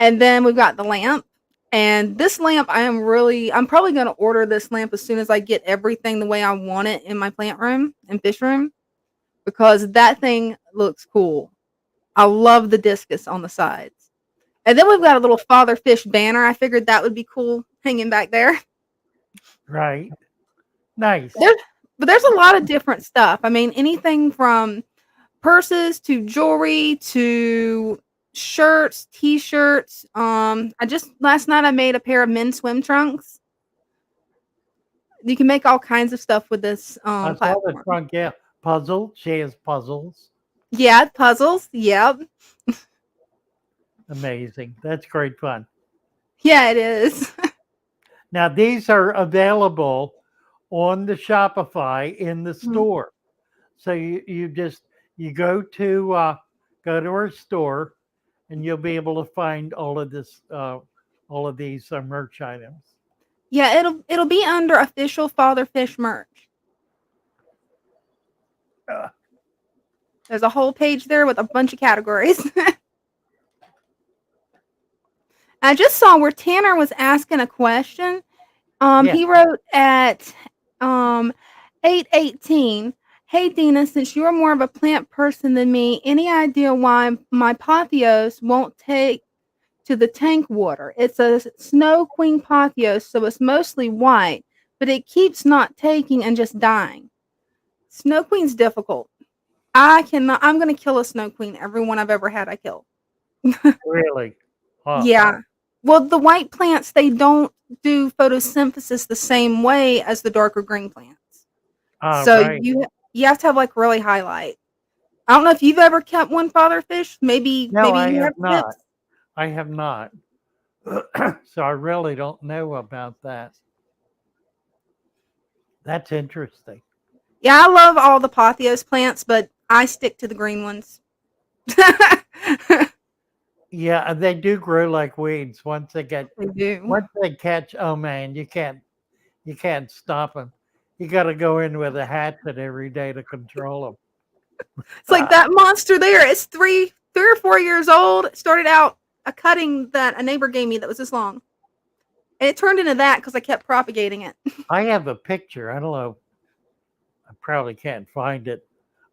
And then we've got the lamp. And this lamp, I'm probably going to order this lamp as soon as I get everything the way I want it in my plant room and fish room because that thing looks cool. I love the discus on the sides. And then we've got a little father fish banner. I figured that would be cool hanging back there. Right. Nice. There, but there's a lot of different stuff. I mean, anything from purses to jewelry to shirts, t-shirts. I just last night I made a pair of men's swim trunks. You can make all kinds of stuff with this I saw the platform. trunk, yeah. Puzzle. She has puzzles. Yeah, puzzles. Yep. Amazing. That's great fun. Yeah, it is. Now these are available on the Shopify in the Mhm. store. So you just you go to our store and you'll be able to find all of these merch items. Yeah, it'll be under official father fish merch. Uh, There's a whole page there with a bunch of categories. I just saw where Tanner was asking a question. yeah. He wrote at 8:18. Hey Dina, since you're more of a plant person than me, any idea why my pothos won't take to the tank water? It's a snow queen pothos, so it's mostly white, but it keeps not taking and just dying. Snow Queen's difficult. I cannot. I'm gonna kill a Snow Queen. Every one I've ever had, I kill. Really? Huh. Yeah. Well, the white plants, they don't do photosynthesis the same way as the darker green plants. So Right. you have to have like really high light. I don't know if you've ever kept one fatherfish. Maybe No, I you have have not. tips. I have not. So I really don't know about that. That's interesting. Yeah, I love all the Pothos plants, but I stick to the green ones. Yeah, and they do grow like weeds once they do. catch. Oh man, you can't stop them. You got to go in with a hatchet every day to control them. It's like that monster there. It's three or 4 years old. It started out a cutting that a neighbor gave me that was this long. And it turned into that because I kept propagating it. I have a picture. I don't know. I probably can't find it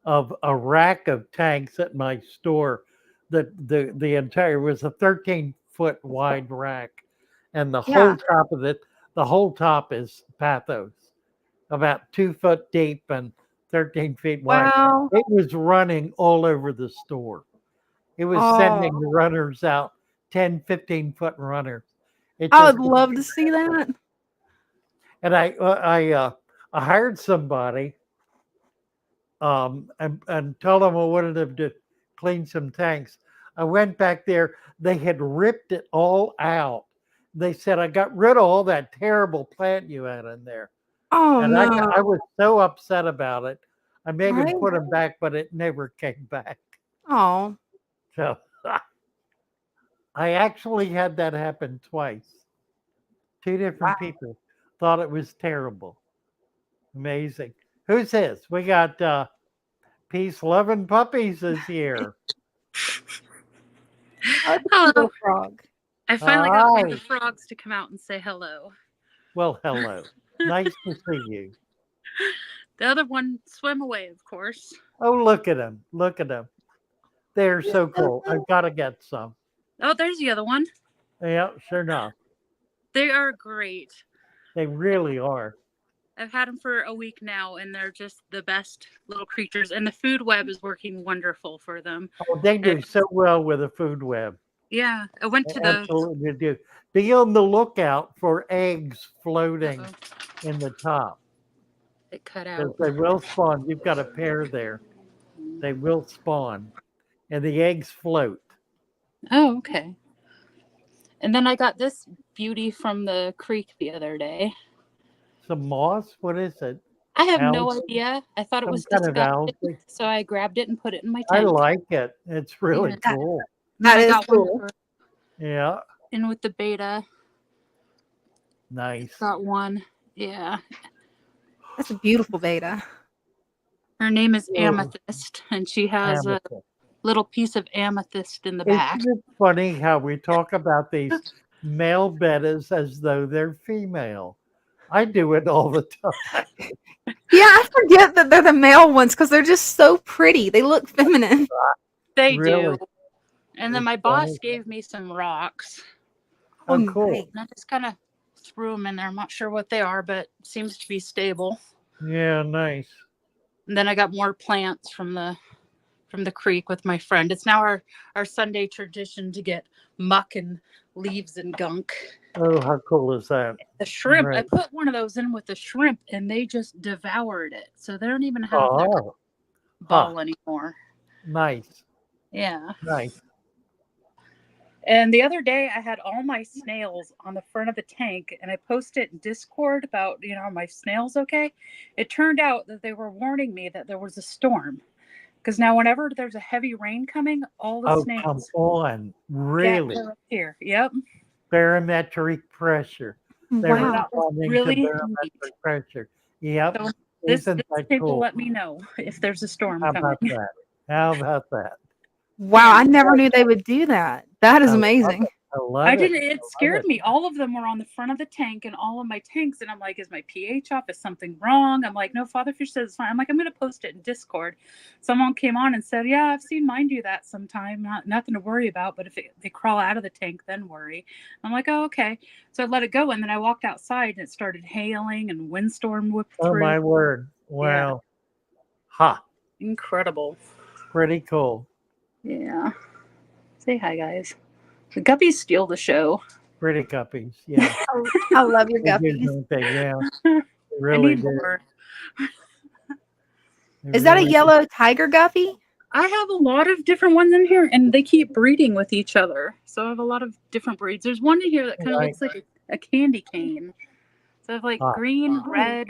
of a rack of tanks at my store. The entire was a 13-foot wide rack, and the Yeah. whole top of it, the whole top is pathos, about 2 foot deep and 13 feet wide. Wow. It was running all over the store. It was sending Oh, runners out, 10, 15-foot runners. It I just would love to see that. and I hired somebody and told them I wanted them to clean some tanks. I went back there. They had ripped it all out. They said, I got rid of all that terrible plant you had in there. Oh And no. I was so upset about it. I made him Right? put them back, but it never came back. Oh. So I actually had that happen twice. Two different people thought it was terrible. Amazing. Who's this? We got Peace Loving Puppies is here. Oh, it's a Hello. little frog. I finally got one of the Hi. frogs to come out and say hello. Well, hello. Nice to see you. The other one swam away, of course. Oh, look at them. Look at them. They're so cool. I've got to get some. Oh, there's the other one. Yeah, sure enough. They are great. They really are. I've had them for a week now, and they're just the best little creatures. And the food web is working wonderful for them. Oh, they do so well with a food web. Yeah, I went They to the. absolutely do. Be on the lookout for eggs floating Uh-oh, in the top it cut because out. they will spawn. You've got a pair there. They will spawn, and the eggs float. Oh, okay. And then I got this beauty from the creek the other day. Some moss? What is it? I have no Algae? idea. I thought it Some was kind of disgusting, algae? so I grabbed it and put it in my I tank. like it. It's really Yeah. cool. That I is got cool. one Yeah, in with the beta. nice. Got one. Yeah. That's a beautiful beta. Her name is Oh, Amethyst, and she has a amethyst. little piece of amethyst in the back. Isn't it funny how we talk about these male bettas as though they're female? I do it all the time. Yeah, I forget that they're the male ones because they're just so pretty. They look feminine. They Really? do. And then It's my boss funny. gave me some rocks. Oh, Oh, cool. nice. And I just kind of threw them in there. I'm not sure what they are, but seems to be stable. Yeah, nice. And then I got more plants from the creek with my friend. It's now our Sunday tradition to get muck and leaves and gunk. Oh, how cool is that? The shrimp, I Right. put one of those in with the shrimp and they just devoured it. So they don't even have their Oh, ball anymore. nice. Yeah. Nice. And the other day I had all my snails on the front of the tank and I posted in Discord about, are my snails okay? It turned out that they were warning me that there was a storm. Because now whenever there's a heavy rain coming, all the Oh, come snails on. Really? gather up here. Yep. Barometric pressure. They were Wow. That was responding to really neat. barometric pressure. Yep. So this Isn't that table cool? let me know if there's a storm How coming. about that? How about that? Wow, Yeah. I never knew they would do that. That is I love amazing. it. I love I it. didn't. I It love scared it. me. All of them were on the front of the tank, and all of my tanks. And I'm like, "Is my pH off? Is something wrong?" I'm like, "No, Fatherfish says it's fine." I'm like, "I'm gonna post it in Discord." Someone came on and said, "Yeah, I've seen mine do that sometime. Nothing to worry about. But if they crawl out of the tank, then worry." I'm like, "Oh, okay." So I let it go, and then I walked outside, and it started hailing, and windstorm whipped Oh through. my word! Yeah, Wow, ha, incredible. pretty cool. Yeah. Say hi, guys. The guppies steal the show. Pretty guppies. Yeah, I love your they do, guppies. don't they? Yeah, I they really need do. more. They Is that a really do. yellow tiger guppy? I have a lot of different ones in here, and they keep breeding with each other. So I have a lot of different breeds. There's one in here that kind of Right. looks like a candy cane. So I have like Ah. green, red,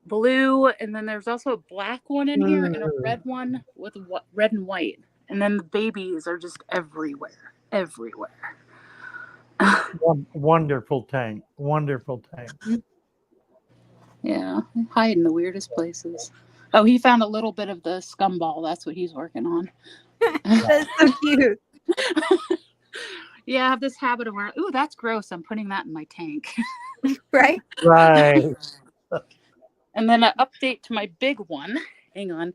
blue, and then there's also a black one in here and a red one with red and white. And then the babies are just everywhere, everywhere. Wonderful tank. Wonderful tank. Yeah, they hide in the weirdest places. Oh, he found a little bit of the scumball. That's what he's working on. That's so cute. Yeah, I have this habit of wearing. Ooh, that's gross. I'm putting that in my tank. Right? Right. And then an update to my big one. Hang on.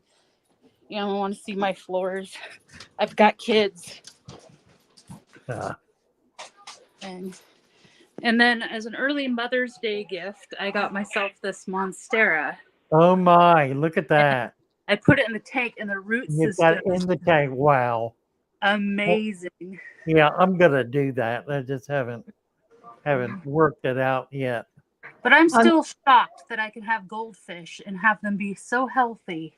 You know, I want to see my floors. I've got kids. And then as an early Mother's Day gift, I got myself this Monstera. Oh my! Look at that. I put it in the tank, and the root You've got system it in the tank. Wow. amazing. Yeah, I'm gonna do that. I just haven't worked it out yet. But I'm still shocked that I can have goldfish and have them be so healthy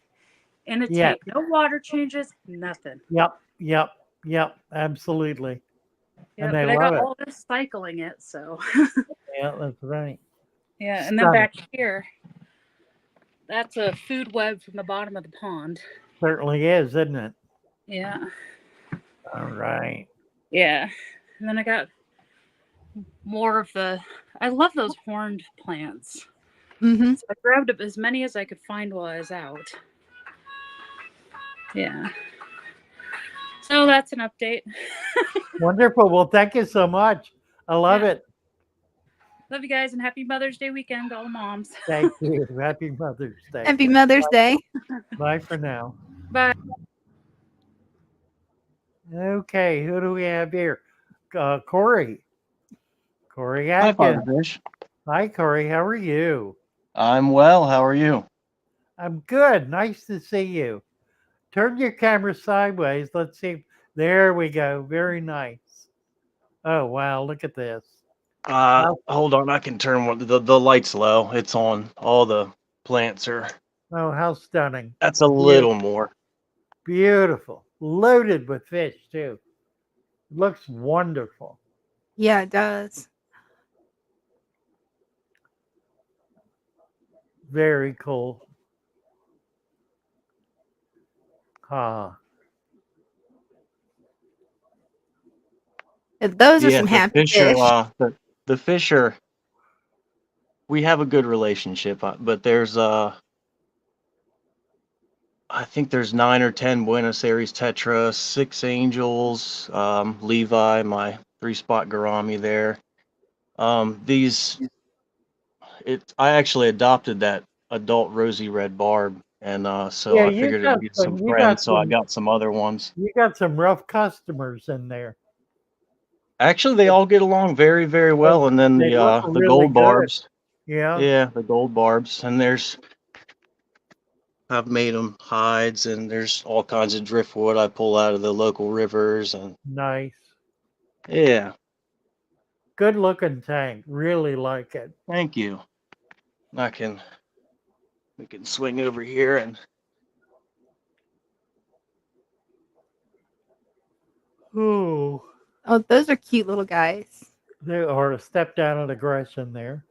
in a Yeah. tank. No water changes, nothing. Yep. Absolutely. Yeah, And they but I love got it. all this cycling it, so Yeah, that's right. yeah. And then back here, that's a food web from the bottom of the pond. Certainly is, isn't it? Yeah. All right. Yeah. And then I got more of the. I love those horned plants. Mm-hmm. So I grabbed up as many as I could find while I was out. Yeah. So that's an update. Wonderful. Well, thank you so much. I love it. Love you guys and happy Mother's Day weekend to all the moms. Thank you. Happy Mother's Day. Happy Mother's Day. Bye for now. Bye. Okay, who do we have here? Corey. Corey Hi, Atkins. Fatherfish. Hi, Corey. How are you? I'm well. How are you? I'm good. Nice to see you. Turn your camera sideways. Let's see. There we go. Very nice. Oh, wow. Look at this. Hold on. I can turn the light's low. It's on. All the plants are. Oh, how stunning. That's a little more. Beautiful. Loaded with fish, too. Looks wonderful. Yeah, it does. Very cool. Those are Yeah, some the happy fish fish. are. The fish are. We have a good relationship, but there's I think there's 9 or 10 Buenos Aires Tetra, 6 Angels, Levi, my 3-spot Gourami there. I actually adopted that adult rosy red barb, and so Yeah, I you figured got it'd get some some- you got friends, so I some- got some other ones. You got some rough customers in there. Actually, they all get along very, very well, and then They look the really gold good. barbs. Yeah. Yeah, the gold barbs, and I've made them hides, and there's all kinds of driftwood I pull out of the local rivers, and Nice. yeah. Good looking tank. Really like it. Thank you. We can swing over here and Ooh. Oh, those are cute little guys. They are a step down in aggression there.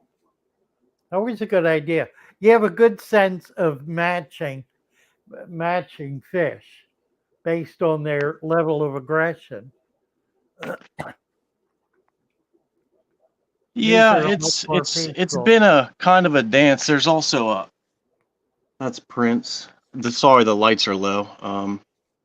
Always a good idea. You have a good sense of matching fish based on their level of aggression. yeah, are it's much more it's peaceful. been a kind of a dance. There's also that's Prince. Sorry, the lights are low.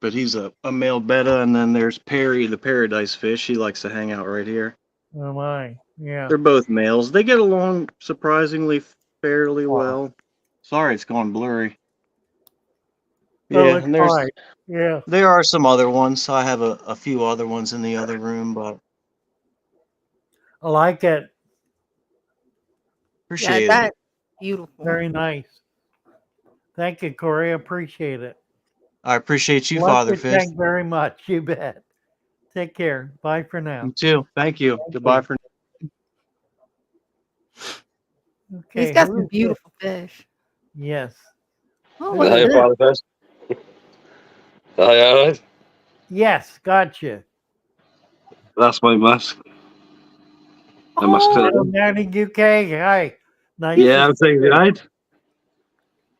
but he's a male betta. And then there's Perry, the paradise fish. He likes to hang out right here. Oh my, yeah. They're both males. They get along surprisingly fairly Wow. well. Sorry, it's going blurry. Oh, Yeah, looks and there's fine. Yeah. there are some other ones. I have a few other ones in the other room, but I like it. Yeah, appreciate it. that's beautiful. Very nice. Thank you, Corey. Appreciate it. I appreciate you, Love Father your Fish. tank very much. You bet. Take care. Bye for now. You too. Thank you. Thank Goodbye you. for Okay. He's got who some is this? beautiful fish. Yes. Oh, Who look is at Hiya, this? this. Father Fish. Hiya, all right? Yes, gotcha. That's my musk. My musk Oh, turtle. Adam down in UK. Hi. Nice he's to Yeah, I'm see saying you. right.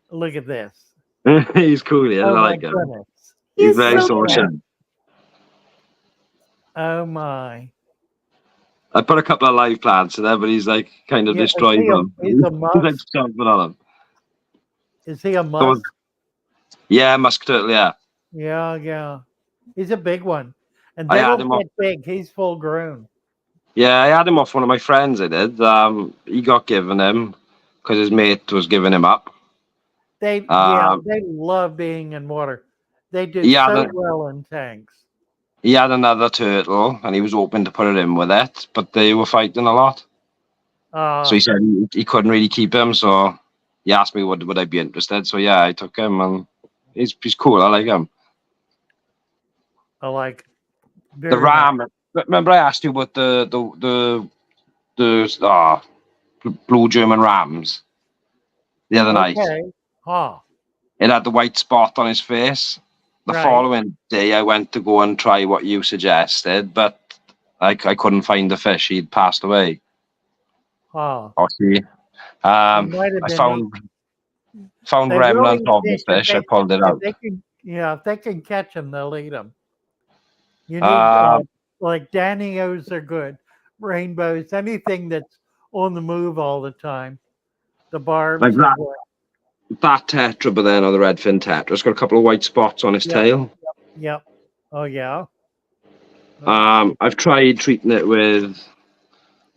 Look at this. He's cool, yeah. I Oh my like him. goodness. he He's is very so Look at that. social. Oh my. I put a couple of live plants in there, but he's like kind of Yeah, destroys them. he's a He's like musk? stomping on them. Is he a So, musk? yeah, musk turtle, yeah. Yeah, yeah. He's a big one. And I they had don't him off. get big. He's full grown. Yeah, I had him off one of my friends. I did. He got given him because his mate was giving him up. They Um, they love being in water. They do he had so a, well in tanks. he had another turtle, and he was hoping to put it in with it, but they were fighting a lot. So he said he couldn't really keep him. So he asked me would I be interested. So yeah, I took him, and he's cool. I like him. I like The very nice. ram. Remember I asked you about the blue German rams the other night. Okay. Huh. It had the white spot on his face. The Right. following day, I went to go and try what you suggested, but I couldn't find the fish. He'd passed away. Huh. Or she. It might have I been found they will remnants eat of the fish fish. I pulled it out. if they can catch them, they'll eat them. You need Um, like Danios are good, rainbows, anything that's on the move all the time. The barbs like are that, good. that tetra, but then or the redfin tetra. It's got a couple of white spots on its Yep. tail. Yep. Oh yeah. I've tried treating it with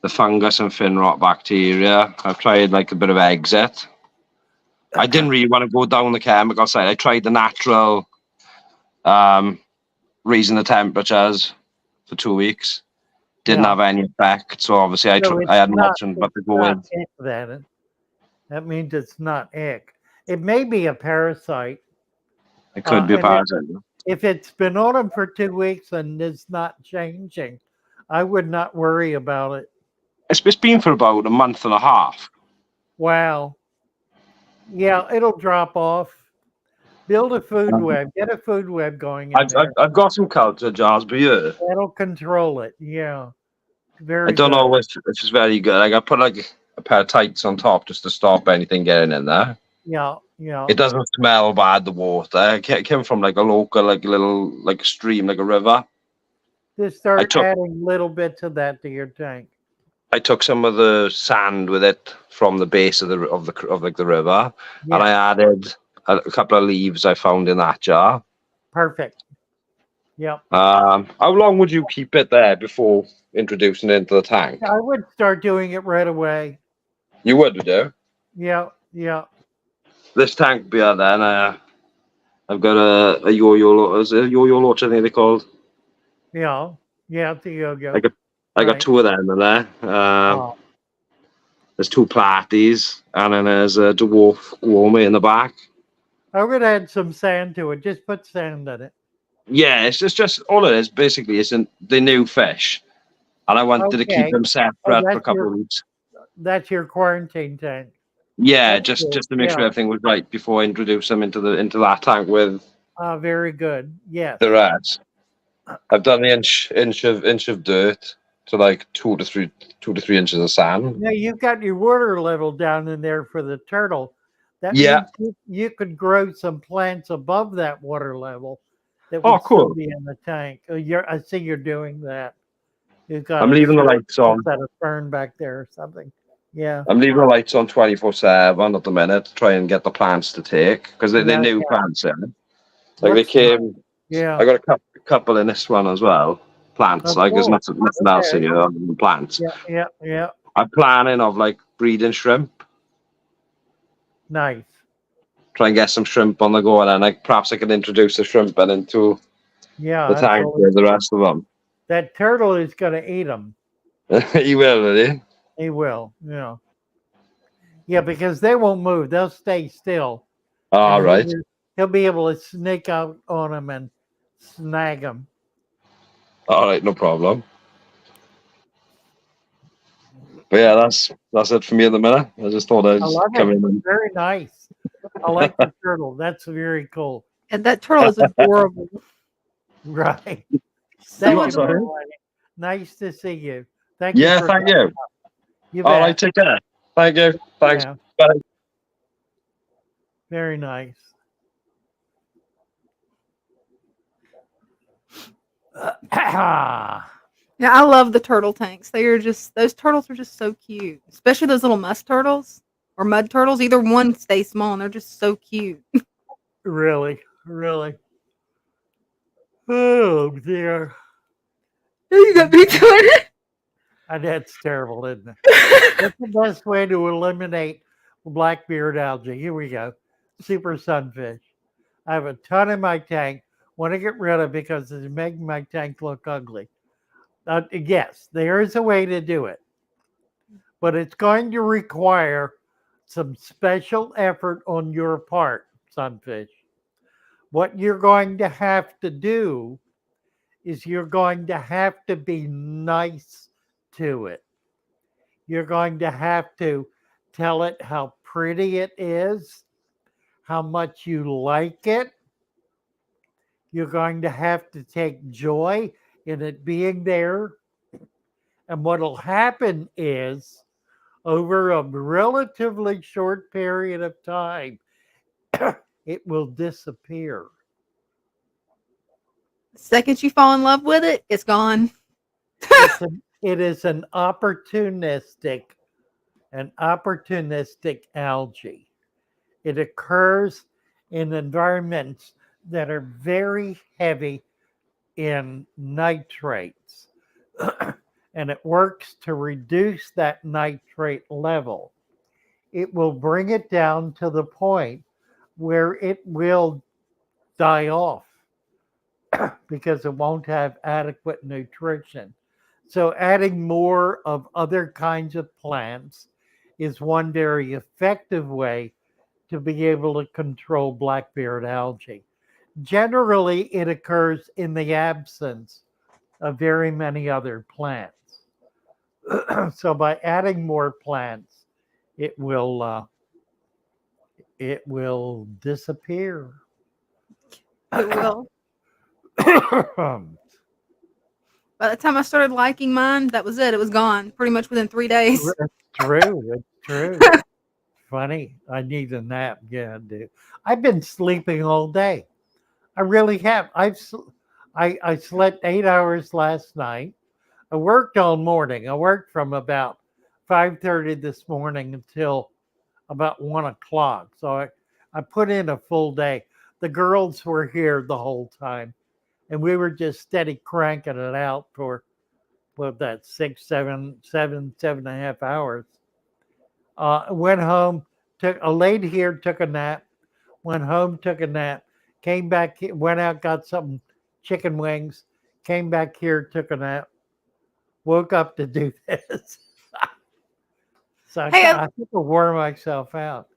the fungus and fin rot bacteria. I've tried like a bit of exit. I didn't really want to go down the chemical side. I tried the natural, raising the temperatures for 2 weeks. Didn't Yeah. have any effect. So obviously So I had it's no option but to go not with. ick then. That means it's not ick. It may be a parasite. It could be a and parasite. if it's been on them for 2 weeks and it's not changing, I would not worry about it. It's been for about a month and a half. Wow. Yeah, it'll drop off. Build a food web. Get a food web going in there. I've got some culture jars, but yeah, That'll control it. Yeah. Very I don't good. know if it's very good. Like I put like a pair of tights on top just to stop anything getting in there. Yeah, yeah. It doesn't smell bad, the water. It came from like a local, like little, like stream, like a river. Just start took- adding little bits of that to your tank. I took some of the sand with it from the base of the river, Yeah, and I added a couple of leaves I found in that jar. perfect. Yep. How long would you keep it there before introducing it into the tank? I would start doing it right away. You would do. Yeah, yeah. This tank beer then, I've got a yo-yo, is it a yo-yo launch, I think they're called. Yeah. Yeah, it's a yo-yo. I got Right. 2 of them in there. Oh, There's 2 platies, and then there's a dwarf warmer in the back. I would add some sand to it. Just put sand in it. Yeah, it's just all it is. Basically, the new fish, and I wanted to Okay. keep them separate for a that's couple of weeks. That's your quarantine tank. Yeah, That's just good. to make sure Yeah. everything was right before I introduce them into that tank with Very good. Yes. the rats. I've done the inch of dirt to like 2 to 3 inches of sand. Now you've got your water level down in there for the turtle. That Yeah. means you could grow some plants above that water level that Oh, would still cool. be in the tank. I see you're doing that. You've got I'm leaving the lights on. That a fern back there or something. Yeah. I'm leaving the lights on 24/7 at the minute to try and get the plants to take because they're Yeah, new yeah. plants in. Like they Looks came Yeah. I got a couple in this one as well. Plants, Oh, like there's cool. nothing else in Okay. here other than plants. Yeah. Yeah. Yeah. I'm planning of like breeding shrimp, Nice. try and get some shrimp on the go, and then like perhaps I could introduce the shrimp and into Yeah. the tank Absolutely. with the rest of them. That turtle is going to eat them. He will, will he? He will. Yeah. Yeah, because they won't move. They'll stay still, and All right. he'll be able to sneak out on them and snag them. All right, no problem. But yeah, that's it for me at the minute. I just thought I'd I just love come it. in and Very nice. I like the turtle. That's very cool. And that turtle is adorable. Right. So You want Thank you, something? Melanie. Nice to see you. Thank you Yeah, for thank coming. you. You All right, bet. take care. Thank you. Thanks. Yeah. Bye. Very nice. Yeah, I love the turtle tanks. Those turtles are just so cute, especially those little musk turtles or mud turtles. Either one stays small, and they're just so cute. Really, really. Oh dear. You got me doing it. That's terrible, isn't it? What's the best way to eliminate blackbeard algae? Here we go. Super sunfish. I have a ton in my tank. Want to get rid of because it's making my tank look ugly. Yes, there is a way to do it, but it's going to require some special effort on your part, sunfish. What you're going to have to do is you're going to have to be nice to it. You're going to have to tell it how pretty it is, how much you like it. You're going to have to take joy in it being there. And what'll happen is, over a relatively short period of time, it will disappear. The second you fall in love with it, it's gone. It is an opportunistic algae. It occurs in environments that are very heavy in nitrates. And it works to reduce that nitrate level. It will bring it down to the point where it will die off because it won't have adequate nutrition. So, adding more of other kinds of plants is one very effective way to be able to control blackbeard algae. Generally, it occurs in the absence of very many other plants. So, by adding more plants, it will disappear. It will. By the time I started liking mine, that was it. It was gone pretty much within 3 days. It's true. It's true. Funny. I need a nap. Yeah, I do. I've been sleeping all day. I really have. I slept 8 hours last night. I worked all morning. I worked from about 5:30 this morning until about 1 o'clock. So I put in a full day. The girls were here the whole time, and we were just steady cranking it out for what that 7.5 hours. Went home, laid here, took a nap, went home, took a nap, came back, went out, got some chicken wings, came back here, took a nap, woke up to do this. So Hey, I think I wore myself out.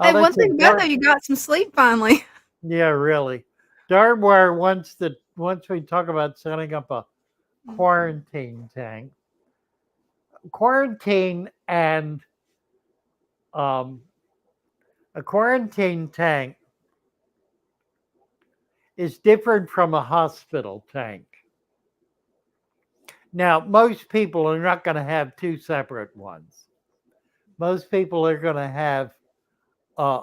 hey, one Let's see. thing about that, you got some sleep finally. Yeah, really. Darwire once we talk about setting up a quarantine tank, quarantine and um, a quarantine tank is different from a hospital tank. Now, most people are not going to have two separate ones. Most people are going to have a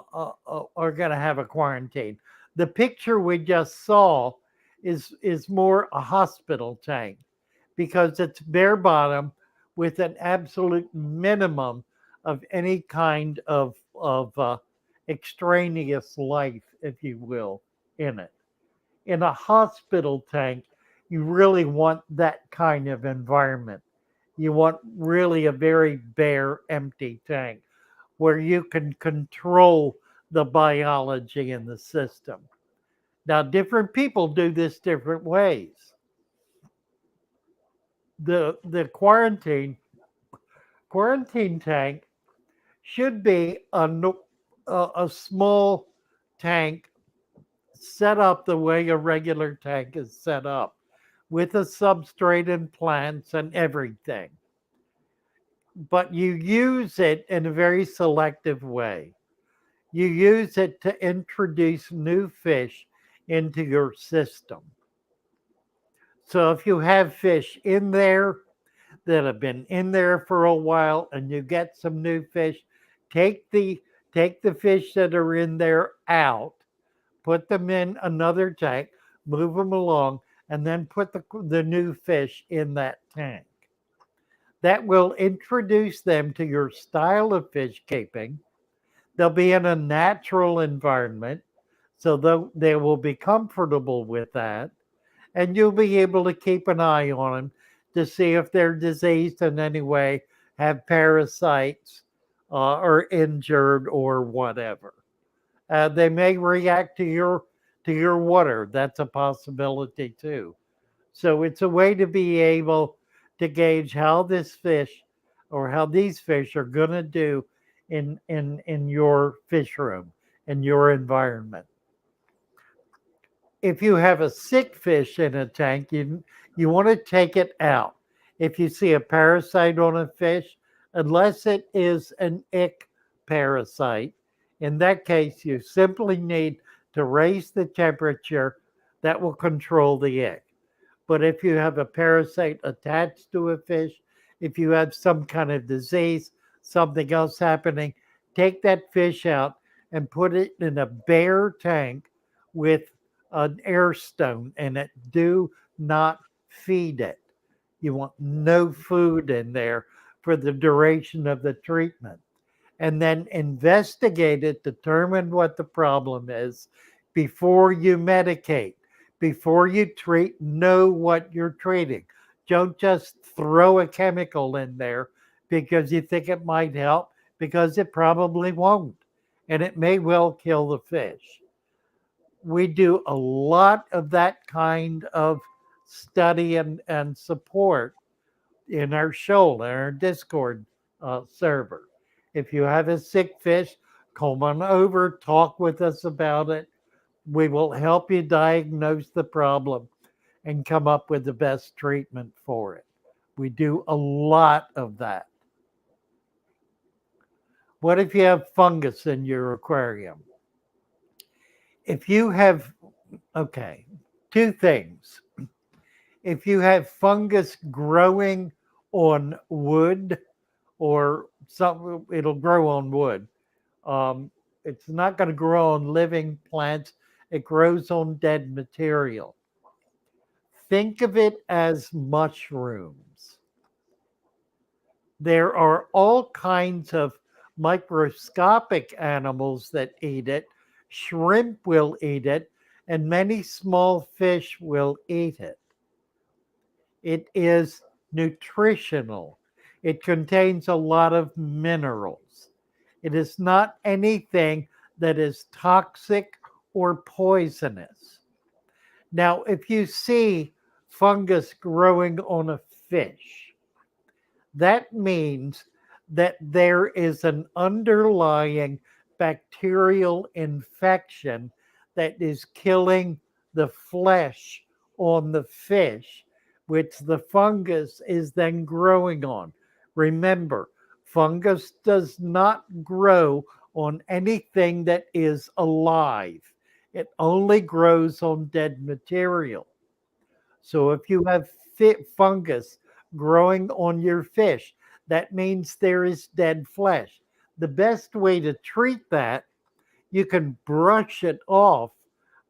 quarantine. The picture we just saw is more a hospital tank because it's bare bottom with an absolute minimum of any kind of extraneous life, if you will, in it. In a hospital tank, you really want that kind of environment. You want really a very bare, empty tank where you can control the biology in the system. Now, different people do this different ways. The quarantine tank should be a small tank set up the way a regular tank is set up, with a substrate and plants and everything. But you use it in a very selective way. You use it to introduce new fish into your system. So if you have fish in there that have been in there for a while and you get some new fish, take the take the fish that are in there out, put them in another tank, move them along, and then put the new fish in that tank. That will introduce them to your style of fish keeping. They'll be in a natural environment, so they will be comfortable with that, and you'll be able to keep an eye on them to see if they're diseased in any way, have parasites, or injured or whatever. They may react to your water. That's a possibility too. So it's a way to be able to gauge how this fish or how these fish are going to do in your fish room, in your environment. If you have a sick fish in a tank, you want to take it out. If you see a parasite on a fish, unless it is an ick parasite, in that case, you simply need to raise the temperature. That will control the ick. But if you have a parasite attached to a fish, if you have some kind of disease, something else happening, take that fish out and put it in a bare tank with an air stone in it. Do not feed it. You want no food in there for the duration of the treatment. And then investigate it, determine what the problem is before you medicate, before you treat, know what you're treating. Don't just throw a chemical in there because you think it might help, because it probably won't. And it may well kill the fish. We do a lot of that kind of study and support in our show, in our Discord server. If you have a sick fish, come on over, talk with us about it. We will help you diagnose the problem and come up with the best treatment for it. We do a lot of that. What if you have fungus in your aquarium? If you have, okay, two things. If you have fungus growing on wood or something, it'll grow on wood. It's not going to grow on living plants. It grows on dead material. Think of it as mushrooms. There are all kinds of microscopic animals that eat it. Shrimp will eat it, and many small fish will eat it. It is nutritional. It contains a lot of minerals. It is not anything that is toxic or poisonous. Now, if you see fungus growing on a fish, that means that there is an underlying bacterial infection that is killing the flesh on the fish, which the fungus is then growing on. Remember, fungus does not grow on anything that is alive. It only grows on dead material. So if you have fungus growing on your fish, that means there is dead flesh. The best way to treat that, you can brush it off,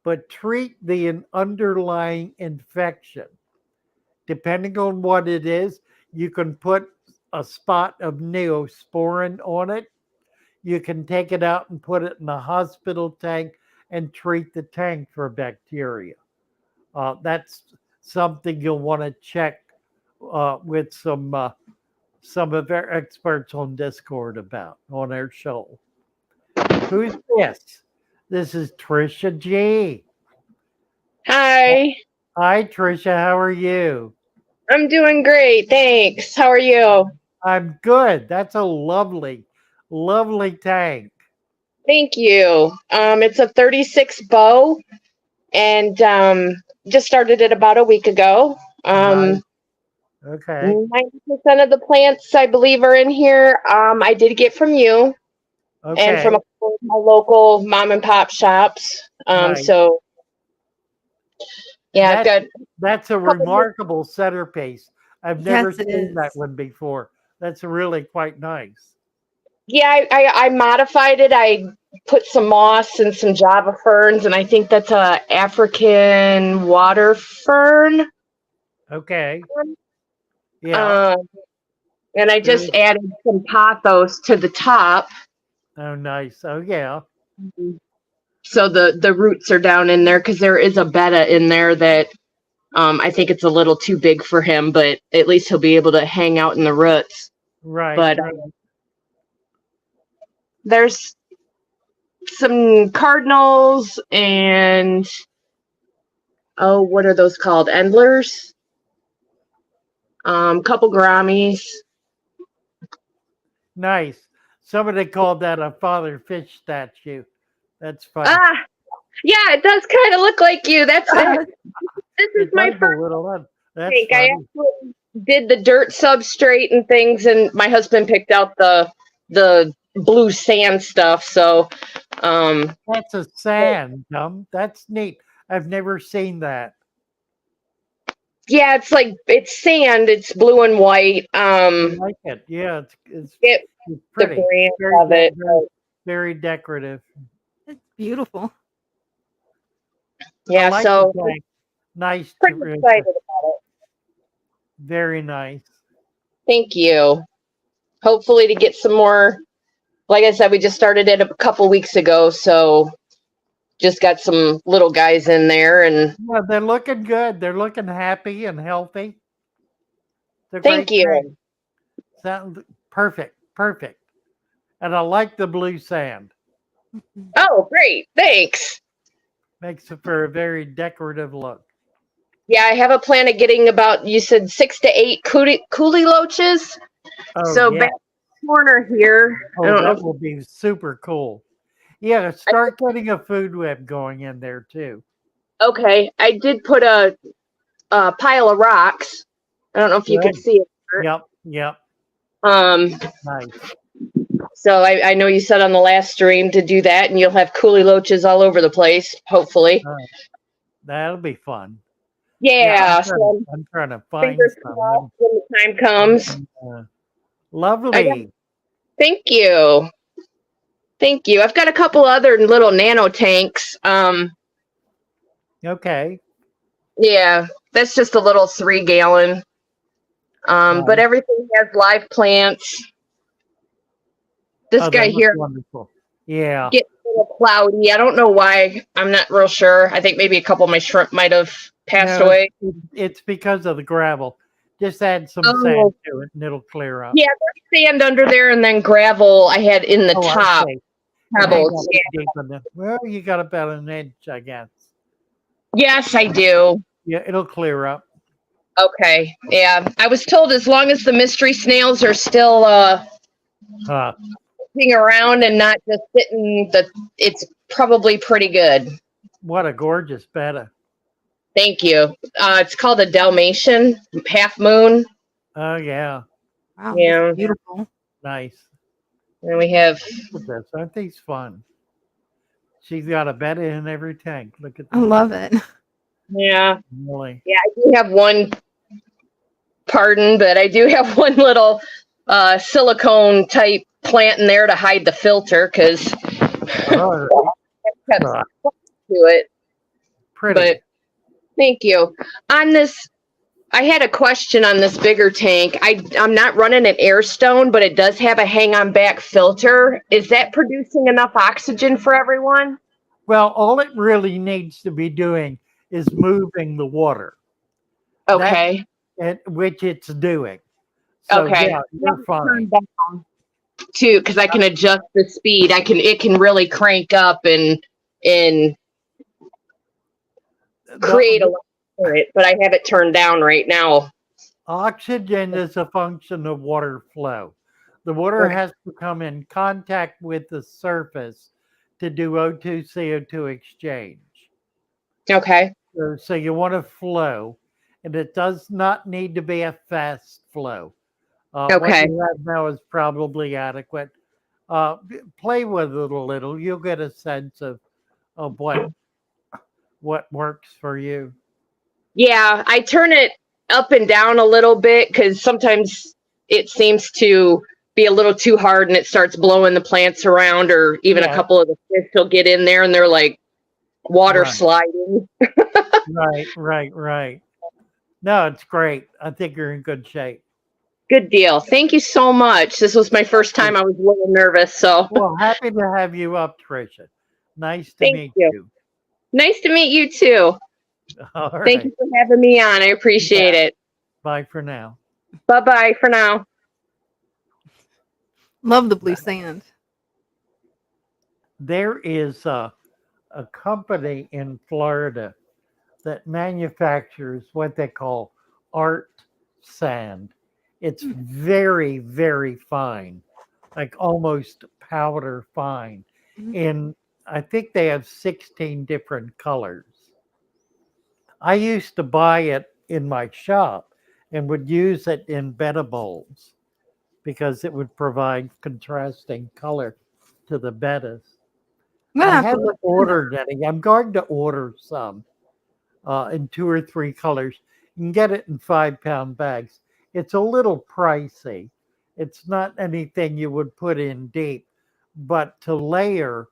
but treat the underlying infection. Depending on what it is, you can put a spot of neosporin on it. You can take it out and put it in a hospital tank and treat the tank for bacteria. That's something you'll want to check with some of our experts on Discord about on our show. Who's this? This is Trisha G. Hi, Hi, Trisha. How are you? I'm doing great. Thanks. How are you? I'm good. That's a lovely, lovely tank. Thank you. It's a 36 bow and just started it about a week ago. Nice. Okay. 90% of the plants I believe are in here. I did get from you and from Okay. a couple of my local mom and pop shops. Nice. So yeah, I've That got that's a couple of, remarkable centerpiece. I've never Yes, it seen that is. one before. That's really quite nice. yeah, I modified it. I put some moss and some Java ferns, and I think that's a African water fern. Okay. Yeah. Um, and I just Very. added some pothos to the top, Oh, nice. Oh, yeah. so the roots are down in there because there is a betta in there that I think it's a little too big for him, but at least he'll be able to hang out in the roots. Right. But Right. there's some cardinals and oh, what are those called? Endlers. Couple Grammies. Nice. Somebody called that a father fish statue. That's funny. Ah, yeah, it does kind of look like you. That's it. This is It my does a first little. That's take. I funny. actually did the dirt substrate and things, and my husband picked out the blue sand stuff. So, That's a sand. That's neat. I've never seen that. yeah, it's sand. It's blue and white. I like it. Yeah, it's It it's the pretty. brand Very of it. very decorative. It's beautiful. I Yeah, like so the tank. Nice, pretty Teresa. excited about it. Very nice. Thank you. Hopefully to get some more. Like I said, we just started it a couple weeks ago, so just got some little guys in there, and Yeah, they're looking good. They're looking happy and healthy. It's a thank great you. tank. Sound perfect. Perfect. And I like the blue sand. Oh, great. Thanks. Makes it for a very decorative look. Yeah, I have a plan of getting about, you said 6 to 8 coolie loaches. Oh So yeah. back corner here, I Oh, don't know that if will be super cool. Yeah, start getting a food web going in there too. okay, I did put a pile of rocks. I don't know if you could Good. see it. Yep. Yep. Um, Nice. so I know you said on the last stream to do that, and you'll have coolie loaches all over the place, hopefully. That'll be fun. Yeah, so I'm trying to find fingers some. crossed when the time comes. Lovely. Thank you. Thank you. I've got a couple other little nano tanks. Okay. Yeah, that's just a little 3-gallon. But everything has live plants. This Oh, guy that looks here wonderful. Yeah. gets a little cloudy. I don't know why. I'm not real sure. I think maybe a couple of my shrimp might have passed No, away. It's because of the gravel. Just add some Oh. sand to it and it'll clear up. Yeah, there's sand under there and then gravel I had in the Oh, I top. see. It may Pebbles. not be deep enough. Well, you got about an inch, I guess. Yes, I do. Yeah, it'll clear up. Okay. Yeah. I was told as long as the mystery snails are still moving around and not just sitting, it's probably pretty good. What a gorgeous betta. Thank you. It's called a Dalmatian half moon. Oh, yeah. Wow, Yeah. that's beautiful. Nice. And we have. Look at this. Aren't these fun? She's got a betta in every tank. Look at I that. love it. Yeah. Really. Yeah, I do have one. Pardon, but I do have one little silicone type plant in there to hide the filter because Oh, kept to it. pretty. But thank you. On this, I had a question on this bigger tank. I'm not running an air stone, but it does have a hang-on back filter. Is that producing enough oxygen for everyone? Well, all it really needs to be doing is moving the water. Okay. Which it's doing. So Okay. yeah, you're fine. Too, because I can adjust the speed. It can really crank up and create a lot of current, but I have it turned down right now. Oxygen is a function of water flow. The water Okay. has to come in contact with the surface to do O2 CO2 exchange. Okay. So you want to flow, and it does not need to be a fast flow. What Okay. you have now is probably adequate. Play with it a little. You'll get a sense of what works for you. Yeah, I turn it up and down a little bit because sometimes it seems to be a little too hard and it starts blowing the plants around, or even a Yeah. couple of the fish will get in there and they're like water Right. sliding. Right. No, it's great. I think you're in good shape. Good deal. Thank you so much. This was my first time. I was a little nervous, so Well, happy to have you up, Tricia. Nice to thank meet you. you. Nice to meet you too. All Thank you right. for having me on. I appreciate it. Bye for now. Bye bye for now. Love the blue sand. There is a company in Florida that manufactures what they call art sand. It's very, very fine, like almost powder fine. And I think they have 16 different colors. I used to buy it in my shop and would use it in betta bowls because it would provide contrasting color to the bettas. I'm gonna I have to haven't look into that. ordered any. I'm going to order some in 2 or 3 colors. You can get it in 5-pound bags. It's a little pricey. It's not anything you would put in deep, but to layer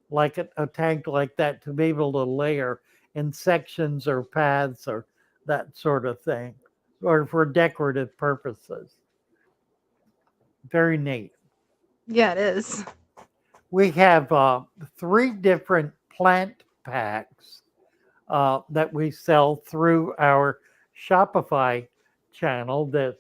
like a tank like that, to be able to layer in sections or paths or that sort of thing, or for decorative purposes. Very neat. Yeah, it is. We have 3 different plant packs that we sell through our Shopify channel. The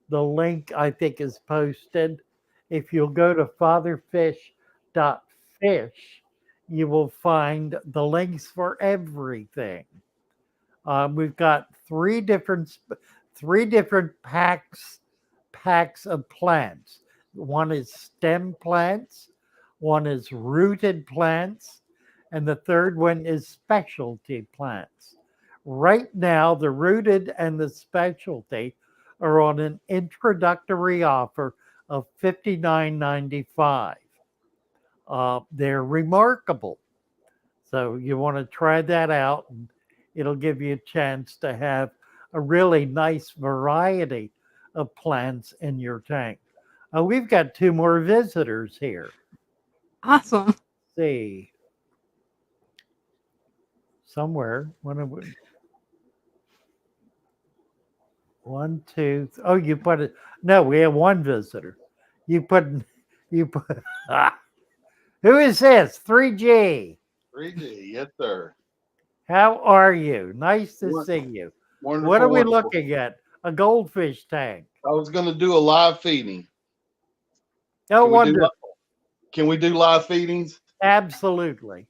link I think is posted. If you'll go to fatherfish.fish, you will find the links for everything. We've got three different packs of plants. One is stem plants, one is rooted plants, and the third one is specialty plants. Right now, the rooted and the specialty are on an introductory offer of $59.95. They're remarkable. So you want to try that out, and it'll give you a chance to have a really nice variety of plants in your tank. We've got 2 more visitors here. Awesome. Let's see. Somewhere. One, two. Oh, you put it. No, we have 1 visitor. You put. Who is this? 3G. 3G, yes, sir. How are you? Nice to see you. Wonderful. What are we wonderful. looking at? A goldfish tank. I was going to do a live feeding. Oh, Can we do wonderful. Can we do live feedings? Absolutely.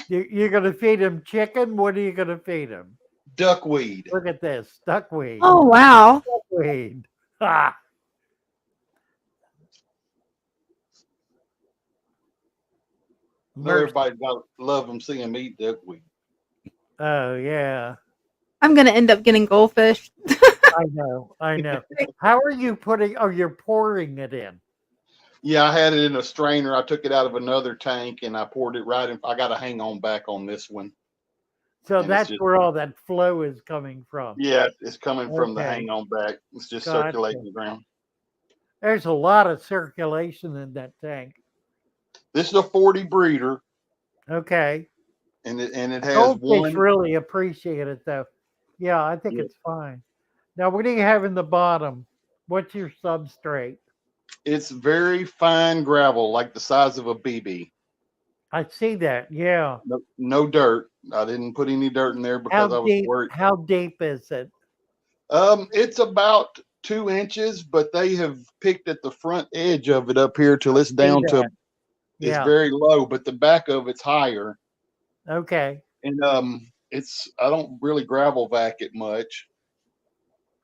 You're going to feed him chicken? What are you going to feed him? Duckweed. Look at this. Duckweed. Oh wow. Duckweed. Ha. Everybody love them seeing me eat duckweed. Oh, yeah. I'm gonna end up getting goldfish. I know. How are you putting? Oh, you're pouring it in. Yeah, I had it in a strainer. I took it out of another tank and I poured it right in. I got to hang on back on this one. So And that's where all that flow is coming from. Yeah, it's coming from the Okay. hang on back. It's just Gotcha. circulating the ground. There's a lot of circulation in that tank. This is a 40 breeder. Okay. And it has Goldfish one. really appreciate it though. Yeah, I think it's fine. Now, what do you have in the bottom? What's your substrate? It's very fine gravel, like the size of a BB. I see that. Yeah. No dirt. I didn't put any dirt in there because I was worried. How deep is it? It's about 2 inches, but they have picked at the front edge of it up here till it's down to it's Yeah. very low, but the back of it's higher. Okay. And I don't really gravel vac it much.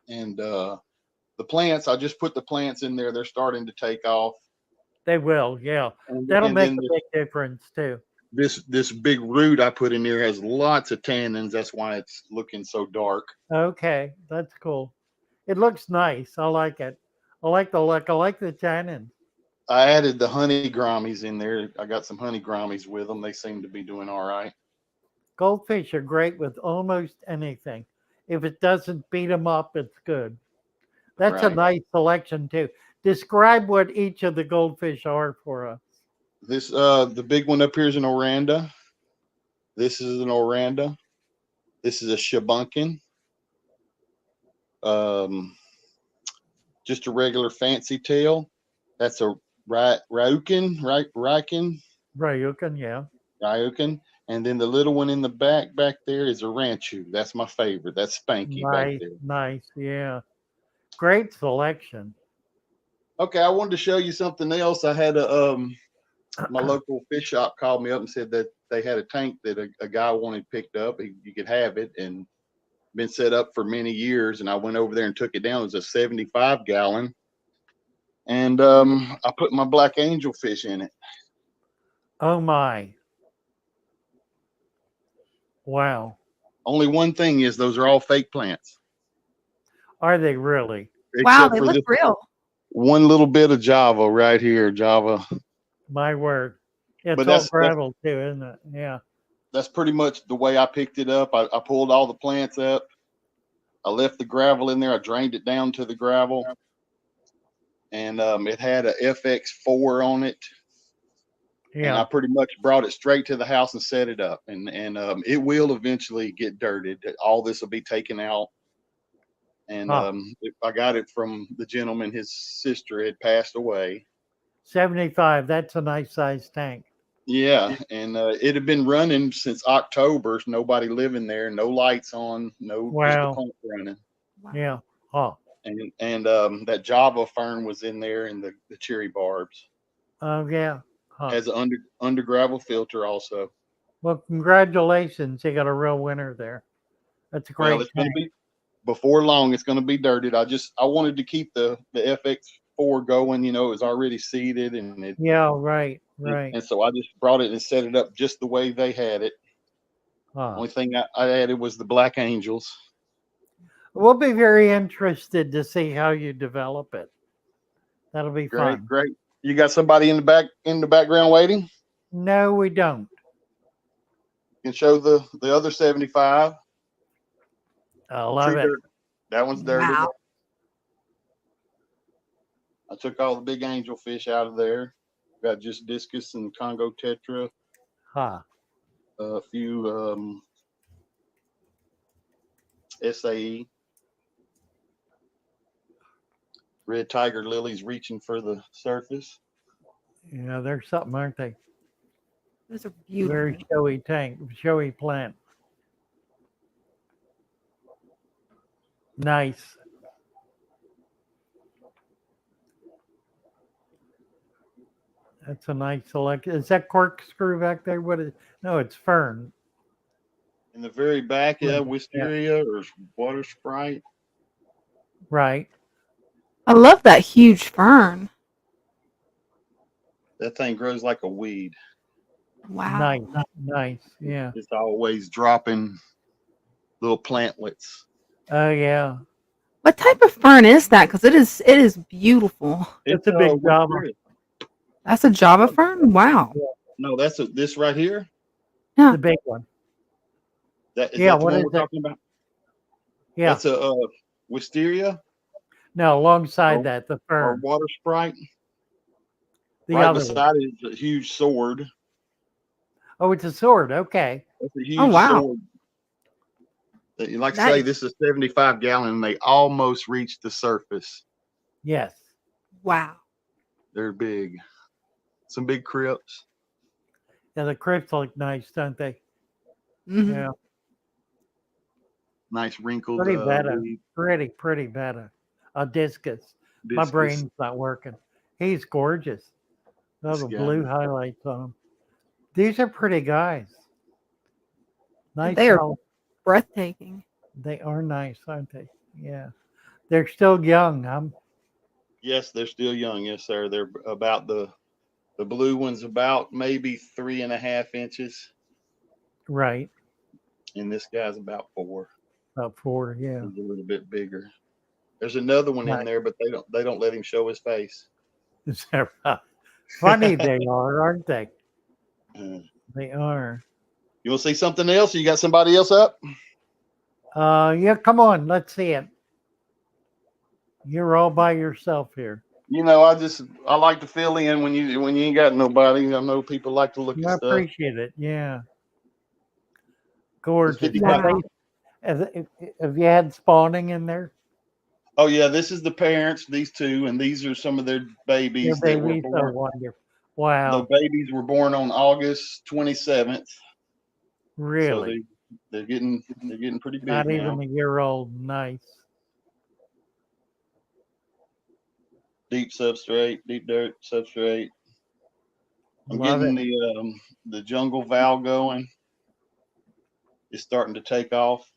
And the plants, I just put the plants in there. They're starting to take off. They will. Yeah. And, That'll and make then a big difference too. this big root I put in there has lots of tannins. That's why it's looking so dark. Okay. That's cool. It looks nice. I like it. I like the look. I like the tannin. I added the honey grommies in there. I got some honey grommies with them. They seem to be doing all right. Goldfish are great with almost anything. If it doesn't beat them up, it's good. That's a Right. nice selection too. Describe what each of the goldfish are for us. This the big one up here is an oranda. This is an oranda. This is a shabunkin. Just a regular fancy tail. That's a ryukin. Ryukin, yeah. Ryukin. And then the little one in the back there is a ranchu. That's my favorite. That's Spanky back Nice, there. nice, yeah. Great selection. Okay, I wanted to show you something else. I had my local fish shop called me up and said that they had a tank that a guy wanted picked up. You could have it, and been set up for many years. And I went over there and took it down. It was a 75-gallon, and I put my black angel fish in it. Oh my. Wow. Only one thing is those are all fake plants. Are they really? Wow, Except they for look this real. one little bit of Java right here, Java. My word. It's But all that's gravel too, isn't it? Yeah. that's pretty much the way I picked it up. I pulled all the plants up. I left the gravel in there. I drained it down to the gravel, and it had a FX4 on it. And I Yeah. pretty much brought it straight to the house and set it up. And it will eventually get dirted. All this will be taken out. And I got it from the gentleman. His sister had passed away. 75. That's a nice sized tank. Yeah, and it had been running since October. Nobody living there, no lights on, just the Wow. pump running. Yeah. Oh. And that Java fern was in there, and the cherry barbs. Oh yeah. Huh. Has an under gravel filter also. Well, congratulations. You got a real winner there. That's a Well, great it's going to tank. be before long. It's going to be dirted. I wanted to keep the FX4 going. You know, it was already seeded, and it. Yeah, right, right. And so I just brought it and set it up just the way they had it. Huh. Only thing I added was the black angels. We'll be very interested to see how you develop it. That'll be fun. Great. You got somebody in the background waiting? No, we don't. You can show the other 75. I love it. Dirt. That one's dirty. Wow. I took all the big angel fish out of there. Got just discus and Congo tetra. Huh. A few SAE. Red tiger lilies reaching for the surface. Yeah, they're something, aren't they? Those are beautiful. Very showy tank, showy plant. Nice. That's a nice selection. Is that corkscrew back there? What is? No, it's fern. In the very back, yeah, Yeah. wisteria or water sprite. Right. I love that huge fern. That thing grows like a weed. Wow. Nice. Nice. Yeah. It's always dropping little plantlets. Oh yeah. What type of fern is that? Because it is beautiful. It's a big Java. wisteria. That's a Java fern? Wow. No, that's this right here. The big one. That is Yeah, that the what one is we're it? talking about? Yeah. That's a wisteria No, alongside or, that, the or fern. water sprite. The Right other one. beside it is a huge sword. Oh, it's a sword. Okay. That's a huge Oh, wow. sword. Like I That say, is- this is 75-gallon, and they almost reached the surface. Yes. Wow. They're big. Some big crypts. Yeah, the crypts look nice, don't they? Mhm. Yeah, Nice wrinkled pretty better. leaf Pretty better. A discus. My discus. brain's not working. He's gorgeous. Oh, This the guy. blue highlights on him. These are pretty guys. Nice They are color. breathtaking. They are nice, aren't they? Yeah. They're still young. Yes, they're still young. Yes, sir. They're about the blue one's about maybe 3.5 inches, Right. and this guy's about 4. About 4, yeah. He's a little bit bigger. There's another one in Right. there, but they don't let him show his face. Is that right? Funny they are, aren't they? Uh, They are. you want to see something else? You got somebody else up? Yeah, come on, let's see it. You're all by yourself here. You know, I like to fill in when you ain't got nobody. I know people like to look I at stuff. appreciate it. Yeah. Gorgeous. 55. Wow. Have you had spawning in there? Oh yeah, this is the parents, these two, and these are some of their Your babies that were babies are born. wonderful. The Wow. babies were born on August 27th. So Really? they're getting pretty big Not now. even a year old. Nice. Deep substrate, deep dirt substrate. I'm Love getting it. the jungle valve going. It's starting to take off.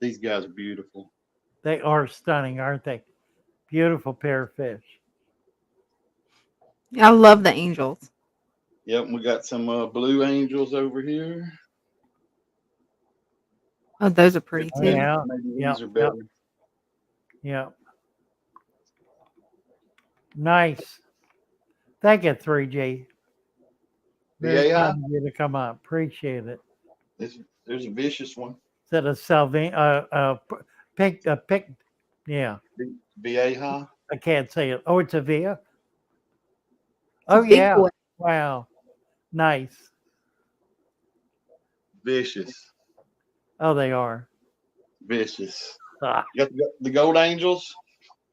These guys are beautiful. They are stunning, aren't they? Beautiful pair of fish. I love the angels. Yep, we got some blue angels over here. Oh, those are pretty Oh, too. yeah. Maybe Yep. these are better. Yep. Nice. Thank you, 3G. Very Yeah, kind of you to come up. Appreciate it. there's a vicious one. Is that a pink, yeah. Vieja. I can't say it. Oh, it's a Via? It's Oh, a big yeah. boy. Wow. Nice. Vicious. Oh, they are. Vicious. Ah, You got the gold angels.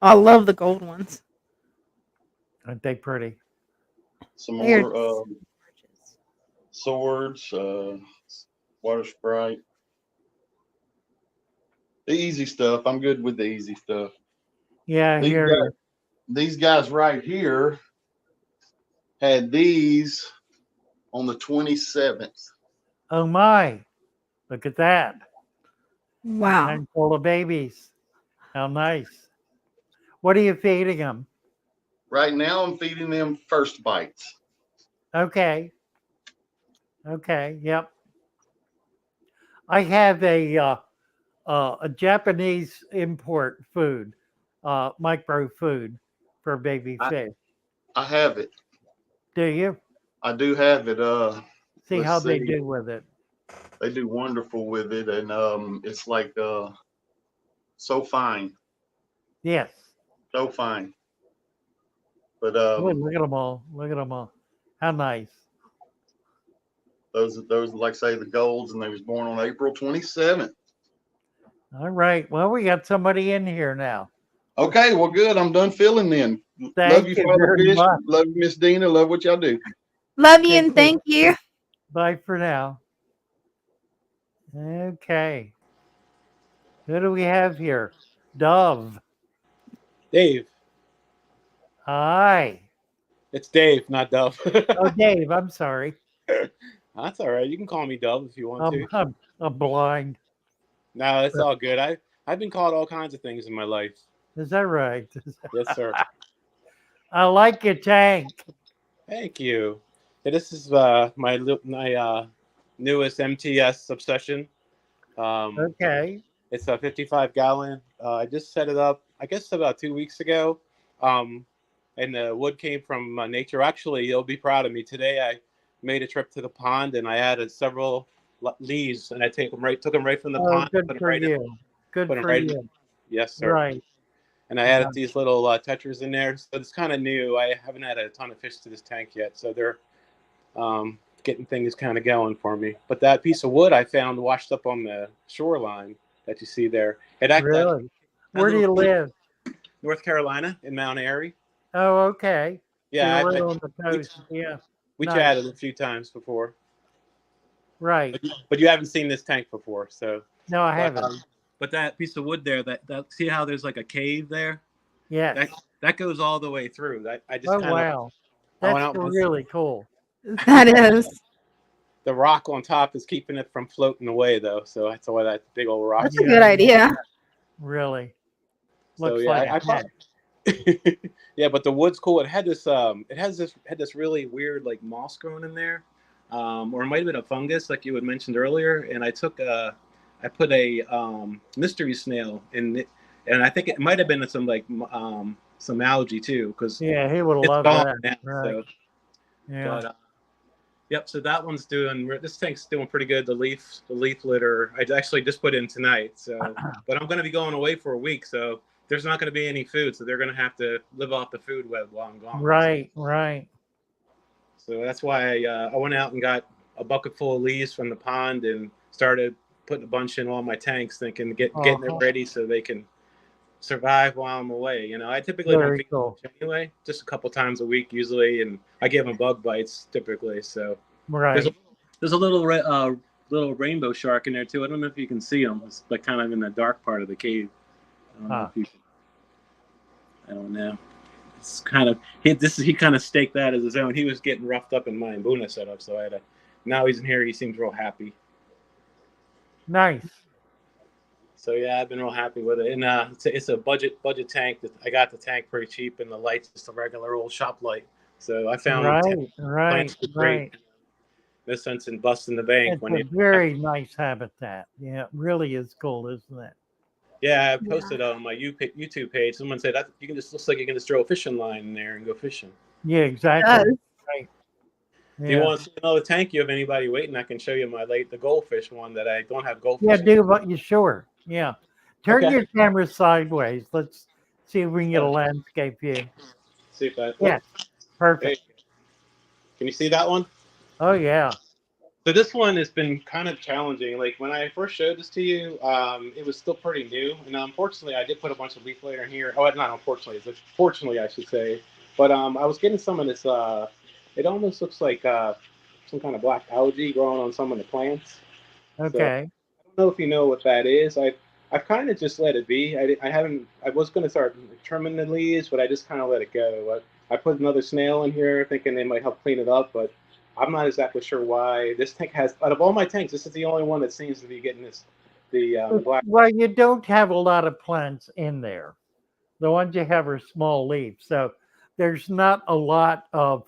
I love the gold ones. aren't they pretty? Some They are more gorgeous. swords, water sprite. The easy stuff. I'm good with the easy stuff. Yeah, I hear you. These guys right here had these on the 27th. Oh, my. Look at that. Wow. Handful of babies. How nice. What are you feeding them? Right now, I'm feeding them first bites. Okay. Okay. Yep. I have a Japanese import food, micro food for baby fish. I have it. Do you? I do have it. See Let's how they see. do with it. They do wonderful with it, and it's like so fine, Yes. so fine. But Boy, look at them all. Look at them all. How nice. those like say the golds, and they was born on April 27th. All right. Well, we got somebody in here now. Okay, well, good. I'm done filling then. Love Thank you, you Father very Fish. much. Love you, Miss Dina. Love what y'all do. Love you Take and care. thank you. Bye for now. Okay. Who do we have here? Dove. Dave. Hi. It's Dave, not Dove. Oh, Dave. I'm sorry. That's all right. You can call me Dove if you want to. I'm blind. No, it's all good. I've been called all kinds of things in my life. Is that right? Yes, sir. I like your tank. Thank you. Yeah, this is my newest MTS obsession. Okay. It's a 55-gallon. I just set it up, I guess, about 2 weeks ago. And the wood came from nature. Actually, you'll be proud of me. Today, I made a trip to the pond and I added several leaves, and I took them right from the Oh, pond. good Put them for right in. you. Good Put them for right in. you. Yes, sir. Right. And I added these little tetras in there. So it's kind of new. I haven't had a ton of fish to this tank yet. So they're getting things kind of going for me. But that piece of wood I found washed up on the shoreline that you see there. Really? Where do you live? North Carolina in Mount Airy. Oh, okay. So Yeah, you're right on the coast. Yeah. We Nice. chatted a few times before, Right. but you haven't seen this tank before, so. No, I But, haven't. but that piece of wood there, that see how there's like a cave there? Yes. That goes all the way through. I just Oh, kind of wow. I went That's out and really cool. That is. the rock on top is keeping it from floating away though, so that's why that big old rock. That's a good idea. Really. So Looks yeah, like I a thought. hat. Yeah, but the wood's cool. It had this really weird like moss growing in there, or it might have been a fungus like you had mentioned earlier. And I put a mystery snail in it, and I think it might have been some algae too, because Yeah, he would it's love gone that. now. Right. So, Yeah. but yep. So that one's this tank's doing pretty good. The leaf litter I actually just put in tonight. So, but I'm going to be going away for a week, so there's not going to be any food, so they're going to have to live off the food web while I'm gone. Right. Right. So that's why I went out and got a bucket full of leaves from the pond and started putting a bunch in all my tanks, thinking getting it ready so they can survive while I'm away. You know, I typically don't Very feed cool. them anyway, just a couple times a week usually, and I give them bug bites typically. So Right. there's a little rainbow shark in there too. I don't know if you can see them. It's like kind of in the dark part of the cave. I don't know if you can. I don't know. It's kind of he kind of staked that as his own. He was getting roughed up in my Mbuna setup, so I had to. Now he's in here. He seems real happy. Nice. So yeah, I've been real happy with it. And it's a budget tank. I got the tank pretty cheap, and the light's just a regular old shop light. So I found Right. plants great. No sense in busting the bank It's when a you. very nice habitat. Yeah, it really is cool, isn't it? Yeah, I posted on my YouTube page. Someone said you can just looks like you can just throw a fishing line in there and go fishing. Yeah, exactly. Right. Do you want to see another tank? You have anybody waiting? I can show you the goldfish one that I don't have goldfish. Yeah, do what you sure. Yeah. Turn Okay. your camera sideways. Let's see if we can get a landscape view. See if that. Yes. Perfect. Can you see that one? Oh yeah. So this one has been kind of challenging. Like when I first showed this to you, it was still pretty new, and unfortunately, I did put a bunch of leaf litter in here. Oh, not unfortunately, it's fortunately, I should say. But I was getting some of this. It almost looks like some kind of black algae growing on some of the plants. So I Okay. don't know if you know what that is. I've kind of just let it be. I haven't. I was going to start trimming the leaves, but I just kind of let it go. I put another snail in here, thinking they might help clean it up, but I'm not exactly sure why. This tank has, out of all my tanks, this is the only one that seems to be getting the black. Well, you don't have a lot of plants in there. The ones you have are small leaves, so there's not a lot of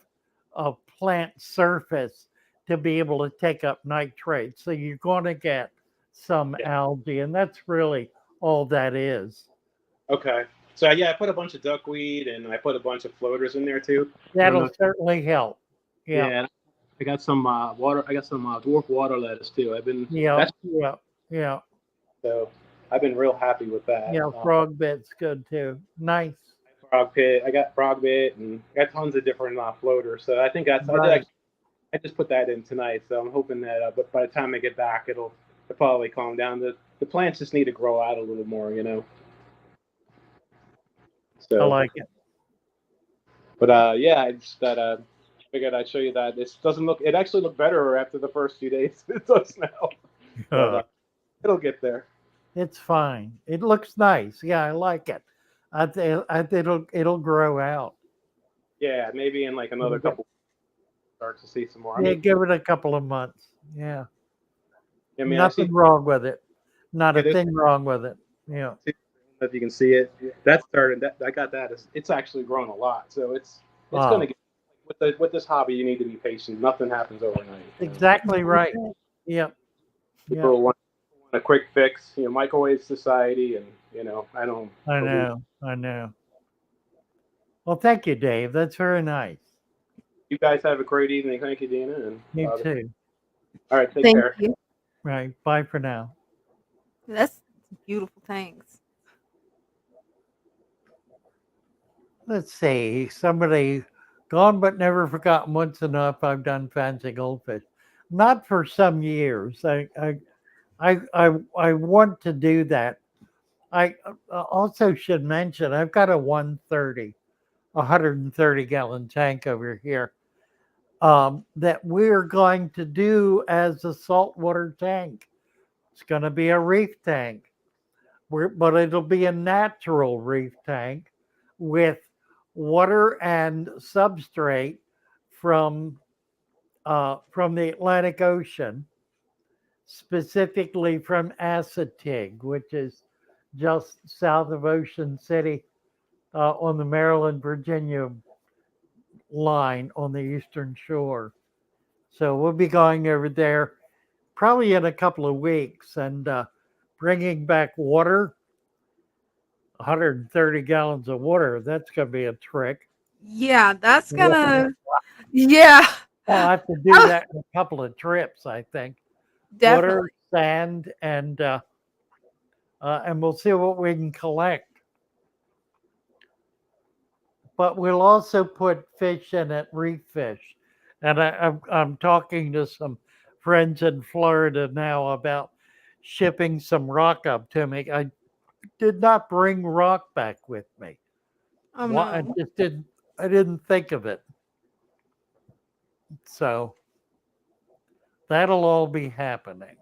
plant surface to be able to take up nitrate. So you're going to get some algae, and that's really all that is. Okay. So yeah, I put a bunch of duckweed and I put a bunch of floaters in there too. That'll certainly help. Yeah. Yeah. I got some water. I got some dwarf water lettuce too. Yeah. So I've been real happy with that. Yeah, frog bit's good too. Nice. Frog pit. I got frog bit and I got tons of different floaters. So I think Right. I just put that in tonight. So I'm hoping that but by the time I get back, it'll probably calm down. The plants just need to grow out a little more, you know. So I like it. But yeah, I just figured I'd show you that. This doesn't look. It actually looked better after the first few days. It does now. But, it'll get there. It's fine. It looks nice. Yeah, I like it. I think it'll grow out. Yeah, maybe in like another couple. Start to see some more. Yeah, give it a couple of months. Yeah. I mean, nothing wrong with it. Not a It is- thing wrong with it. Yeah. If you can see it, that started. I got that. It's actually grown a lot. So it's Wow. going to get with this hobby. You need to be patient. Nothing happens overnight. Exactly right. Yep. People want a quick fix. You know, microwave society, and you know, I don't. I know. Well, thank you, Dave. That's very nice. You guys have a great evening. Thank you, Dina. And You too. All right, take Thank care. you. Right. Bye for now. That's beautiful tanks. Let's see. Somebody gone but never forgotten. Once enough. I've done fancy goldfish. Not for some years. I want to do that. I also should mention I've got a 130 gallon tank over here. that we're going to do as a saltwater tank. It's going to be a reef tank, but it'll be a natural reef tank with water and substrate from from the Atlantic Ocean, specifically from Assateague, which is just south of Ocean City on the Maryland Virginia line on the eastern shore. So we'll be going over there probably in a couple of weeks and bringing back water, 130 gallons of water. That's going to be a trick. Yeah, that's gonna. Yeah, I'll have to do that in a couple of trips, I think. definitely. Water, sand, and we'll see what we can collect. But we'll also put fish in it, reef fish. And I'm talking to some friends in Florida now about shipping some rock up to me. I did not bring rock back with me. Oh I no. just didn't. I didn't think of it. So that'll all be happening.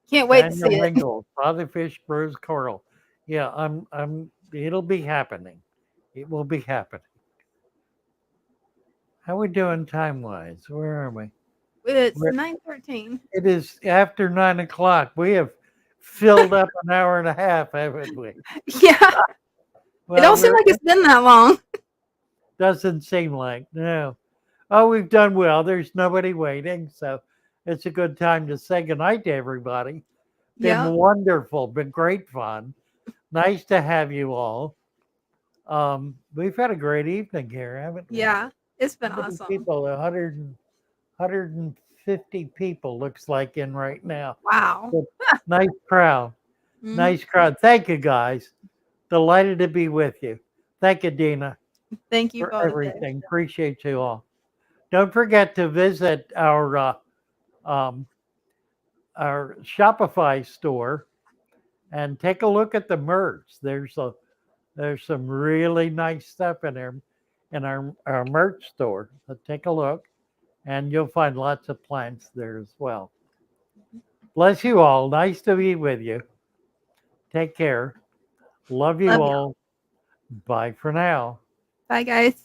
Can't wait to Daniel see it. Ringgold, Father Fish, Bruce Coral. Yeah, it'll be happening. It will be happening. How we doing time wise? Where are we? It's We're- 9:13. It is after 9 o'clock. We have filled up an hour and a half, haven't we? Yeah, it Well, don't seem like it's been that long. doesn't seem like, no. Oh, we've done well. There's nobody waiting, so it's a good time to say goodnight to everybody. Been Yeah, wonderful, been great fun. Nice to have you all. We've had a great evening here, haven't we? yeah, it's been How many awesome. people? 150 people looks like in right now. Wow. But nice crowd. Mhm. Nice crowd. Thank you guys. Delighted to be with you. Thank you, Dina, Thank you for both. everything. Appreciate you all. Don't forget to visit um, our Shopify store and take a look at the merch. There's some really nice stuff in there in our merch store. So take a look and you'll find lots of plants there as well. Bless you all. Nice to be with you. Take care. Love you Love you. all. Bye for now. Bye, guys.